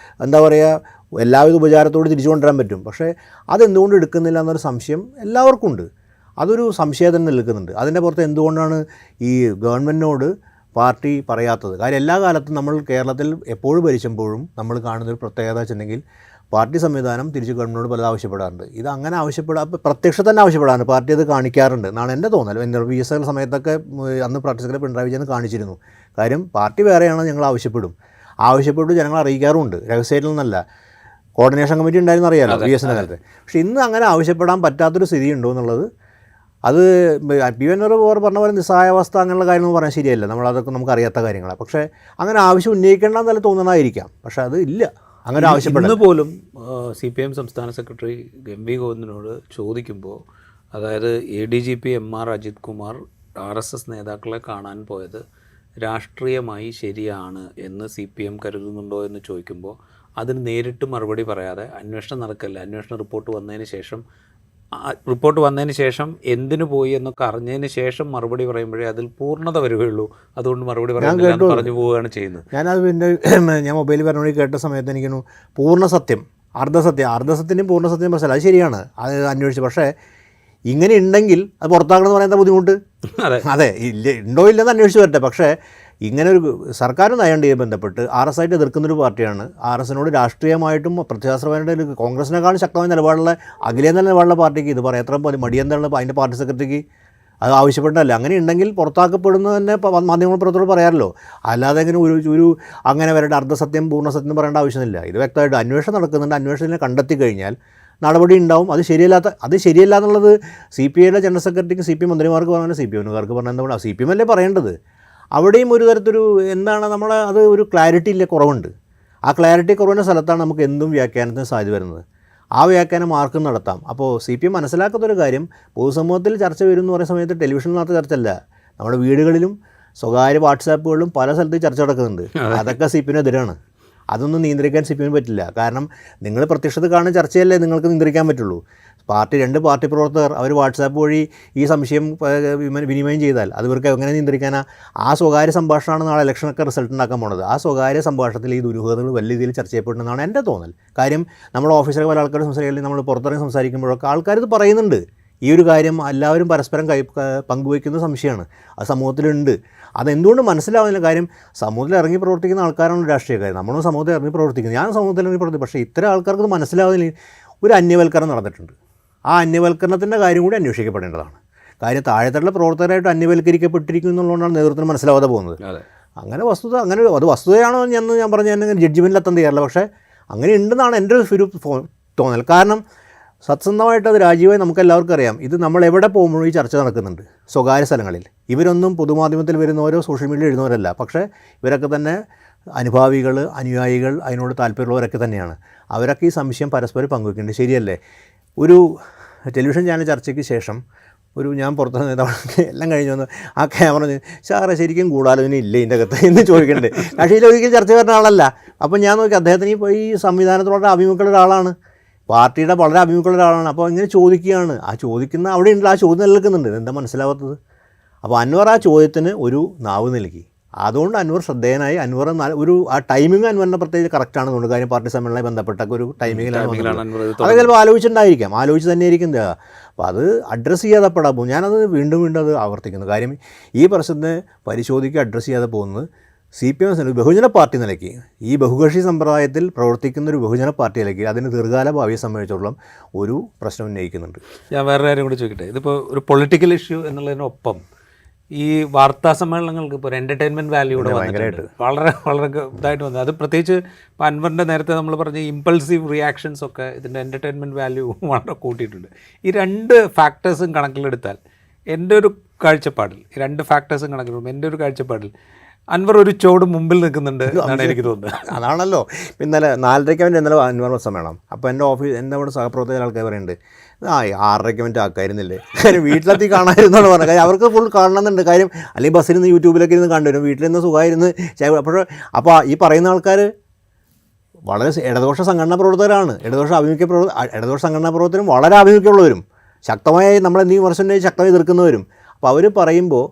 എന്താ പറയുക എല്ലാവിധ ഉപചാരത്തോട് തിരിച്ചു കൊണ്ടുവരാൻ പറ്റും. പക്ഷേ അതെന്തുകൊണ്ട് എടുക്കുന്നില്ല എന്നൊരു സംശയം എല്ലാവർക്കും ഉണ്ട്. അതൊരു സംശയം തന്നെ നിൽക്കുന്നുണ്ട്. അതിൻ്റെ പുറത്ത് എന്തുകൊണ്ടാണ് ഈ ഗവൺമെൻറ്റിനോട് പാർട്ടി പറയാത്തത്? കാര്യം എല്ലാ കാലത്തും നമ്മൾ കേരളത്തിൽ എപ്പോഴും ഭരിച്ചപ്പോഴും നമ്മൾ കാണുന്നൊരു പ്രത്യേകത വെച്ചിട്ടുണ്ടെങ്കിൽ പാർട്ടി സംവിധാനം തിരിച്ച് ഗവൺമെൻറ്റിനോട് പലത് ആവശ്യപ്പെടാറുണ്ട്. ഇത് അങ്ങനെ പ്രത്യക്ഷത്തിൽ തന്നെ ആവശ്യപ്പെടാറുണ്ട്. പാർട്ടി അത് കാണിക്കാറുണ്ട് എന്നാണ് എൻ്റെ തോന്നൽ. എൻ്റെ VSL സമയത്തൊക്കെ അന്ന് പ്രാക്ടീസിലെ പിണറായി വിജയൻ കാണിച്ചിരുന്നു. കാര്യം പാർട്ടി വേറെയാണ്, ഞങ്ങൾ ആവശ്യപ്പെട്ടു ജനങ്ങളെ അറിയിക്കാറുമുണ്ട്. രഹസ്യമായിട്ട് നിന്നല്ല. കോർഡിനേഷൻ കമ്മിറ്റി ഉണ്ടായിരുന്നു അറിയാമല്ലോ VSL കാലത്ത്. പക്ഷേ ഇന്ന് അങ്ങനെ ആവശ്യപ്പെടാൻ പറ്റാത്തൊരു സ്ഥിതി ഉണ്ടോ എന്നുള്ളത് അത് PV അൻവർ പറഞ്ഞ പോലെ നിസ്സഹായാവസ്ഥ അങ്ങനെയുള്ള കാര്യങ്ങളൊന്നും പറയാൻ ശരിയല്ല. നമ്മളതൊക്കെ നമുക്കറിയാത്ത കാര്യങ്ങളാണ്. പക്ഷേ അങ്ങനെ ആവശ്യം ഉന്നയിക്കേണ്ടെന്ന് തന്നെ തോന്നുന്നതായിരിക്കാം. പക്ഷേ അത് ഇല്ല. അങ്ങനെ ആവശ്യപ്പെടുന്നത് പോലും CPM സംസ്ഥാന സെക്രട്ടറി MV ഗോവിന്ദനോട് ചോദിക്കുമ്പോൾ, അതായത് ADGP MR Ajith Kumar RSS നേതാക്കളെ കാണാൻ പോയത് രാഷ്ട്രീയമായി ശരിയാണ് എന്ന് CPM കരുതുന്നുണ്ടോ എന്ന് ചോദിക്കുമ്പോൾ അതിന് നേരിട്ട് മറുപടി പറയാതെ അന്വേഷണം നടക്കല്ല, അന്വേഷണ റിപ്പോർട്ട് വന്നതിന് ശേഷം എന്തിനു പോയി എന്നൊക്കെ അറിഞ്ഞതിന് ശേഷം മറുപടി പറയുമ്പോഴേ അതിൽ പൂർണ്ണത വരികയുള്ളൂ. അതുകൊണ്ട് മറുപടി പറയാൻ പറഞ്ഞു പോവുകയാണ് ചെയ്യുന്നത്. ഞാനത് പിന്നെ ഞാൻ മൊബൈലിൽ പറഞ്ഞ കേട്ട സമയത്ത് എനിക്ക് പൂർണ്ണ സത്യം, അർദ്ധസത്യത്തിനും പൂർണ്ണ സത്യം പ്രശ്നമല്ല, അത് ശരിയാണ്, അത് അന്വേഷിച്ചു. പക്ഷേ ഇങ്ങനെ ഉണ്ടെങ്കിൽ അത് പുറത്താക്കണമെന്ന് പറയുന്ന ബുദ്ധിമുട്ട് അതെ ഇല്ല, ഉണ്ടോ ഇല്ലെന്ന് അന്വേഷിച്ച് വരട്ടെ. പക്ഷേ ഇങ്ങനെ ഒരു സർക്കാർ നയവുമായി ബന്ധപ്പെട്ട് RS ആയിട്ട് എതിർക്കുന്നൊരു പാർട്ടിയാണ്. RSനോട് രാഷ്ട്രീയമായിട്ടും പ്രത്യയശാസ്ത്രപരമായിട്ട് കോൺഗ്രസിനേക്കാളും ശക്തമായ നിലപാടുള്ള അഖിലേന്ത്യാ നിലപാടുള്ള പാർട്ടിക്ക് ഇത് പറയാം എത്ര മടിയെന്താണ് അതിൻ്റെ പാർട്ടി സെക്രട്ടറിക്ക് അത് ആവശ്യപ്പെട്ടതല്ല. അങ്ങനെ ഉണ്ടെങ്കിൽ പുറത്താക്കപ്പെടുന്നത് തന്നെ മാധ്യമപ്രവർത്തകർ പറയാമല്ലോ. അല്ലാതെ ഇങ്ങനെ ഒരു അങ്ങനെ വരട്ടെ അർദ്ധസത്യം പൂർണ്ണസത്യം എന്ന് പറയേണ്ട ആവശ്യമില്ല. ഇത് വ്യക്തമായിട്ട് അന്വേഷണം നടക്കുന്നുണ്ട്. അന്വേഷണത്തിനെ കണ്ടെത്തി കഴിഞ്ഞാൽ നടപടി ഉണ്ടാവും. അത് ശരിയല്ല എന്നുള്ളത് CPIയുടെ ജനറൽ സെക്രട്ടറിക്ക് CPM മന്ത്രിമാർക്ക് പറഞ്ഞാൽ CPMകാർക്ക് പറഞ്ഞാൽ എന്താണ്, CPM അല്ലേ പറയേണ്ടത്. അവിടെയും ഒരു തരത്തിലൊരു എന്താണ് അത് ഒരു ക്ലാരിറ്റി ഇല്ല, കുറവുണ്ട്. ആ ക്ലാരിറ്റി കുറവിൻ്റെ സ്ഥലത്താണ് നമുക്ക് എന്തും വ്യാഖ്യാനത്തിന് സാധ്യത വരുന്നത്. ആ വ്യാഖ്യാനം ആർക്കും നടത്താം. അപ്പോൾ CPM മനസ്സിലാക്കാത്തൊരു കാര്യം, പൊതുസമൂഹത്തിൽ ചർച്ച വരും എന്ന് പറയുന്ന സമയത്ത് ടെലിവിഷനിനകത്ത് ചർച്ചയല്ല, നമ്മുടെ വീടുകളിലും സ്വകാര്യ വാട്സാപ്പുകളിലും പല സ്ഥലത്ത് ചർച്ച നടക്കുന്നുണ്ട്. അതൊക്കെ CPMനെതിരാണ്. അതൊന്നും നിയന്ത്രിക്കാൻ CPM പറ്റില്ല. കാരണം നിങ്ങൾ പ്രത്യക്ഷത്തിൽ കാണുന്ന ചർച്ചയല്ലേ നിങ്ങൾക്ക് നിയന്ത്രിക്കാൻ പറ്റുള്ളൂ. രണ്ട് പാർട്ടി പ്രവർത്തകർ അവർ വാട്സാപ്പ് വഴി ഈ സംശയം വിനിമയം ചെയ്താൽ അത് ഇവർക്ക് എങ്ങനെ നിയന്ത്രിക്കാനാ? ആ സ്വകാര്യ സംഭാഷണമാണ് നാളെ ഇലക്ഷനൊക്കെ റിസൾട്ട് ഉണ്ടാക്കാൻ പോണത്. ആ സ്വകാര്യ സംഭാഷണത്തിൽ ഈ ദുരൂഹതകൾ വലിയ രീതിയിൽ ചർച്ച ചെയ്യപ്പെടുന്നതാണ് എൻ്റെ തോന്നൽ. കാര്യം നമ്മുടെ ഓഫീസിലെ പല ആൾക്കാർ സംസാരിക്കുകയും നമ്മൾ പുറത്തിറങ്ങി സംസാരിക്കുമ്പോഴൊക്കെ ആൾക്കാർ ഇത് പറയുന്നുണ്ട്. ഈ ഒരു കാര്യം എല്ലാവരും പരസ്പരം പങ്കുവയ്ക്കുന്ന സംശയമാണ്, അത് സമൂഹത്തിലുണ്ട്. അതെന്തുകൊണ്ട് മനസ്സിലാവുന്നില്ല. കാര്യം സമൂഹത്തിൽ ഇറങ്ങി പ്രവർത്തിക്കുന്ന ആൾക്കാരാണ് രാഷ്ട്രീയക്കാർ. നമ്മളും സമൂഹത്തിൽ ഇറങ്ങി പ്രവർത്തിക്കുന്നത്, ഞാൻ സമൂഹത്തിൽ ഇറങ്ങി പ്രവർത്തിക്കും. പക്ഷേ ഇത്തരം ആൾക്കാർക്ക് ഇത് മനസ്സിലാവുന്നില്ല. ഒരു അന്യവൽക്കരണം നടന്നിട്ടുണ്ട്. ആ അന്യവൽക്കരണത്തിൻ്റെ കാര്യം കൂടി അന്വേഷിക്കപ്പെടേണ്ടതാണ്. കാര്യം താഴെത്തട്ടിലെ പ്രവർത്തകരായിട്ട് അന്യവൽക്കരിക്കപ്പെട്ടിരിക്കുന്നു എന്നുള്ളതാണ് നേതൃത്വത്തിന് മനസ്സിലാവാതെ പോകുന്നത്. അങ്ങനെ അത് വസ്തുതയാണോ എന്ന് ഞാൻ പറഞ്ഞ ജഡ്ജ്മെൻറ്റിലെത്താൻ തയ്യാറില്ല. പക്ഷേ അങ്ങനെ ഉണ്ടെന്നാണ് എൻ്റെ ഒരു തോന്നൽ. കാരണം സത്യസന്ധമായിട്ട് അത് രാജീവായി നമുക്കെല്ലാവർക്കും അറിയാം. ഇത് നമ്മൾ എവിടെ പോകുമ്പോഴും ഈ ചർച്ച നടക്കുന്നുണ്ട് സ്വകാര്യ സ്ഥലങ്ങളിൽ. ഇവരൊന്നും പൊതുമാധ്യമത്തിൽ വരുന്നവരോ സോഷ്യൽ മീഡിയയിൽ എഴുതുന്നവരല്ല. പക്ഷേ ഇവരൊക്കെ തന്നെ അനുഭാവികൾ, അനുയായികൾ, അതിനോട് താല്പര്യമുള്ളവരൊക്കെ തന്നെയാണ്. അവരൊക്കെ ഈ സംശയം പരസ്പരം പങ്കുവയ്ക്കുന്നുണ്ട്. ശരിയല്ലേ? ഒരു ടെലിവിഷൻ ചാനൽ ചർച്ചയ്ക്ക് ശേഷം ഞാൻ പുറത്ത് എല്ലാം കഴിഞ്ഞു വന്ന് ആ ക്യാമറ സാറേ ശരിക്കും കൂടാലോചന ഇല്ലേ ഇതിൻ്റെ അകത്ത് എന്ന് ചോദിക്കണ്ടേ? പക്ഷേ ഇതിലൊരിക്കലും ചർച്ച വരുന്ന ആളല്ല. അപ്പം ഞാൻ നോക്കി അദ്ദേഹത്തിന് ഈ സംവിധാനത്തോടെ അഭിമുഖമുള്ള ഒരാളാണ്, പാർട്ടിയുടെ വളരെ അഭിമുഖമുള്ള ഒരാളാണ്. അപ്പോൾ ഇങ്ങനെ ചോദിക്കുകയാണ്. ആ ചോദിക്കുന്ന അവിടെ ഉണ്ട്, ആ ചോദ്യം നിലനിൽക്കുന്നുണ്ട്. എന്താ മനസ്സിലാവാത്തത്? അപ്പോൾ അൻവർ ആ ചോദ്യത്തിന് ഒരു നാവ് നൽകി. അതുകൊണ്ട് അൻവർ ശ്രദ്ധേയനായി. ആ ടൈമിംഗ് അൻവറിൻ്റെ പ്രത്യേകിച്ച് കറക്റ്റാണ് തോന്നുന്നു. കാര്യം പാർട്ടി സമ്മേളനവുമായി ബന്ധപ്പെട്ട ഒരു ടൈമിങ്ങിലാണ്. അത് ചിലപ്പോൾ ആലോചിച്ച് തന്നെ ആയിരിക്കും. അപ്പോൾ അത് അഡ്രസ്സ് ചെയ്യാതെ പെടാൻ ഞാനത് വീണ്ടും അത് ആവർത്തിക്കുന്നു. കാര്യം ഈ പ്രശ്നത്തെ പരിശോധിക്കുക, അഡ്രസ്സ് ചെയ്യാതെ പോകുന്നത് CPM ബഹുജന പാർട്ടി നിലയ്ക്ക്, ഈ ബഹുകക്ഷി സമ്പ്രദായത്തിൽ പ്രവർത്തിക്കുന്ന ഒരു ബഹുജന പാർട്ടി നിലയ്ക്ക് അതിന് ദീർഘകാല ഭാവിയെ സംബന്ധിച്ചിടത്തോളം ഒരു പ്രശ്നം ഉന്നയിക്കുന്നുണ്ട്. ഞാൻ വേറൊരു കാര്യം കൂടി ചോദിക്കട്ടെ. ഇതിപ്പോൾ ഒരു പൊളിറ്റിക്കൽ ഇഷ്യൂ എന്നുള്ളതിനൊപ്പം ഈ വാർത്താ സമ്മേളനങ്ങൾക്ക് ഇപ്പോൾ ഒരു എൻ്റർടൈൻമെൻറ്റ് വാല്യൂ കൂടെ ഭയങ്കരമായിട്ട് വളരെ ഇതായിട്ട് വന്നത്. അത് പ്രത്യേകിച്ച് ഇപ്പോൾ അൻവറിൻ്റെ നേരത്തെ നമ്മൾ പറഞ്ഞ ഇമ്പൾസീവ് റിയാക്ഷൻസ് ഒക്കെ ഇതിൻ്റെ എൻ്റർടൈൻമെൻറ്റ് വാല്യൂ വളരെ കൂട്ടിയിട്ടുണ്ട്. ഈ രണ്ട് ഫാക്ടേഴ്സും കണക്കിലെടുത്താൽ എൻ്റെ ഒരു കാഴ്ചപ്പാടിൽ, ഈ രണ്ട് ഫാക്ടേഴ്സും കണക്കിലെടുക്കുമ്പോൾ എൻ്റെ ഒരു കാഴ്ചപ്പാടിൽ അൻവർ ഒരു ചോട് മുമ്പിൽ നിൽക്കുന്നുണ്ട് എന്നാണ് എനിക്ക് തോന്നുന്നത്. അതാണല്ലോ ഇന്നലെ 4:30 ഇന്നലെ അൻവർ സമ്മേളനം. അപ്പോൾ എൻ്റെ അവിടെ സഹപ്രവർത്തകർ ആൾക്കാർ പറയുന്നുണ്ട് 6:30 ആക്കായിരുന്നില്ലേ, കാര്യം വീട്ടിലെത്തി കാണാമായിരുന്നാണ് പറഞ്ഞത്. കാര്യം അവർക്ക് ഫുൾ കാണണമെന്നുണ്ട്. കാര്യം അല്ലെങ്കിൽ ബസ്സിൽ നിന്ന് യൂട്യൂബിലൊക്കെ ഇരുന്ന് കണ്ടുവരും, വീട്ടിലിരുന്ന് സുഖമായിരുന്നു. അപ്പോൾ ഈ പറയുന്ന ആൾക്കാർ വളരെ ഇടതുപക്ഷ സംഘടനാ പ്രവർത്തകരാണ്. ഇടതുപക്ഷ സംഘടനാ പ്രവർത്തകരും വളരെ ആഭിമുഖ്യമുള്ളവരും ശക്തമായി നമ്മളെന്തെങ്കിലും വിമർശനം ശക്തമായി എതിർക്കുന്നവരും. അപ്പോൾ അവർ പറയുമ്പോൾ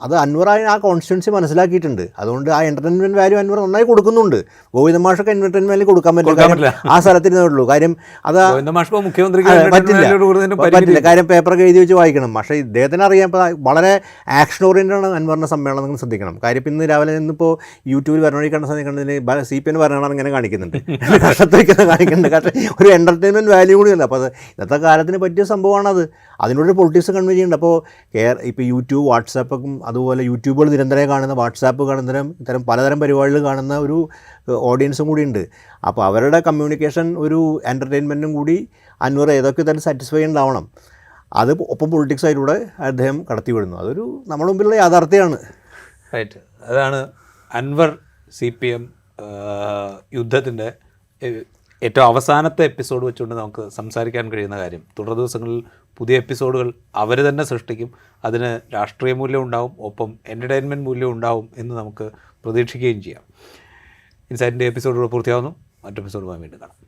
അത് അൻവറായി ആ കോൺസ്റ്റിറ്റ്യുവൻസി മനസ്സിലാക്കിയിട്ടുണ്ട്. അതുകൊണ്ട് ആ എൻ്റർടൈൻമെൻറ്റ് വാല്യൂ അൻവർ നന്നായി കൊടുക്കുന്നുണ്ട്. ഗോവിന്ദമാഷൊക്കെ എൻ്റർടൈൻമെൻറ്റ് വാല്യൂ കൊടുക്കാൻ പറ്റില്ല, ആ സ്ഥലത്തിരുന്നേ ഉള്ളൂ. കാര്യം അത് പറ്റില്ല. കാര്യം പേപ്പറൊക്കെ എഴുതി വെച്ച് വായിക്കണം. പക്ഷേ ഇദ്ദേഹത്തിന് അറിയാം ഇപ്പോൾ വളരെ ആക്ഷൻ ഓറിയൻ്റാണ് അൻവറിൻ്റെ സമ്മേളനം. നിങ്ങൾ ശ്രദ്ധിക്കണം. കാര്യം ഇന്ന് രാവിലെ നിന്നിപ്പോൾ യൂട്യൂബിൽ വരണ കണ്ട സമയത്ത് CPM ഭരണമാണ് ഇങ്ങനെ കാണിക്കുന്നുണ്ട്, കഷ്ടത്തിരിക്കുന്നത് കാണിക്കുന്നുണ്ട്. കാരണം ഒരു എൻ്റർടൈൻമെൻറ്റ് വാല്യൂ കൂടിയല്ല. അപ്പോൾ അത് ഇന്നത്തെ കാലത്തിന് പറ്റിയ സംഭവമാണത്. അതിനോട് പൊളിറ്റിക്സ് കൺവേ ചെയ്യുന്നുണ്ട്. അപ്പോൾ ഇപ്പോൾ യൂട്യൂബ്, വാട്സാപ്പൊക്കെ അതുപോലെ യൂട്യൂബുകൾ നിരന്തരം കാണുന്ന, വാട്സാപ്പ് കാണുന്ന ഇത്തരം പലതരം പരിപാടികൾ കാണുന്ന ഒരു ഓഡിയൻസും കൂടി ഉണ്ട്. അപ്പോൾ അവരുടെ കമ്മ്യൂണിക്കേഷൻ ഒരു എൻ്റർടൈൻമെൻറ്റും കൂടി അൻവർ ഏതൊക്കെ തന്നെ സാറ്റിസ്ഫൈ ഉണ്ടാവണം. അത് ഒപ്പം പൊളിറ്റിക്സായിലൂടെ അദ്ദേഹം കടത്തിവിടുന്നു. അതൊരു നമ്മുടെ മുമ്പിലുള്ള യാഥാർത്ഥ്യമാണ്. റൈറ്റ്. അതാണ് അൻവർ CPM യുദ്ധത്തിൻ്റെ ഏറ്റവും അവസാനത്തെ എപ്പിസോഡ് വെച്ചുകൊണ്ട് നമുക്ക് സംസാരിക്കാൻ കഴിയുന്ന കാര്യം. തുടർ ദിവസങ്ങളിൽ പുതിയ എപ്പിസോഡുകൾ അവർ തന്നെ സൃഷ്ടിക്കും. അതിന് രാഷ്ട്രീയ മൂല്യം ഉണ്ടാവും, ഒപ്പം എൻ്റർടൈൻമെൻറ്റ് മൂല്യം ഉണ്ടാവും എന്ന് നമുക്ക് പ്രതീക്ഷിക്കുകയും ചെയ്യാം. ഇൻസൈറ്റിൻ്റെ എപ്പിസോഡുകൾ പൂർത്തിയാവുന്നു. മറ്റു എപ്പിസോഡുമായി വീണ്ടും കാണാം.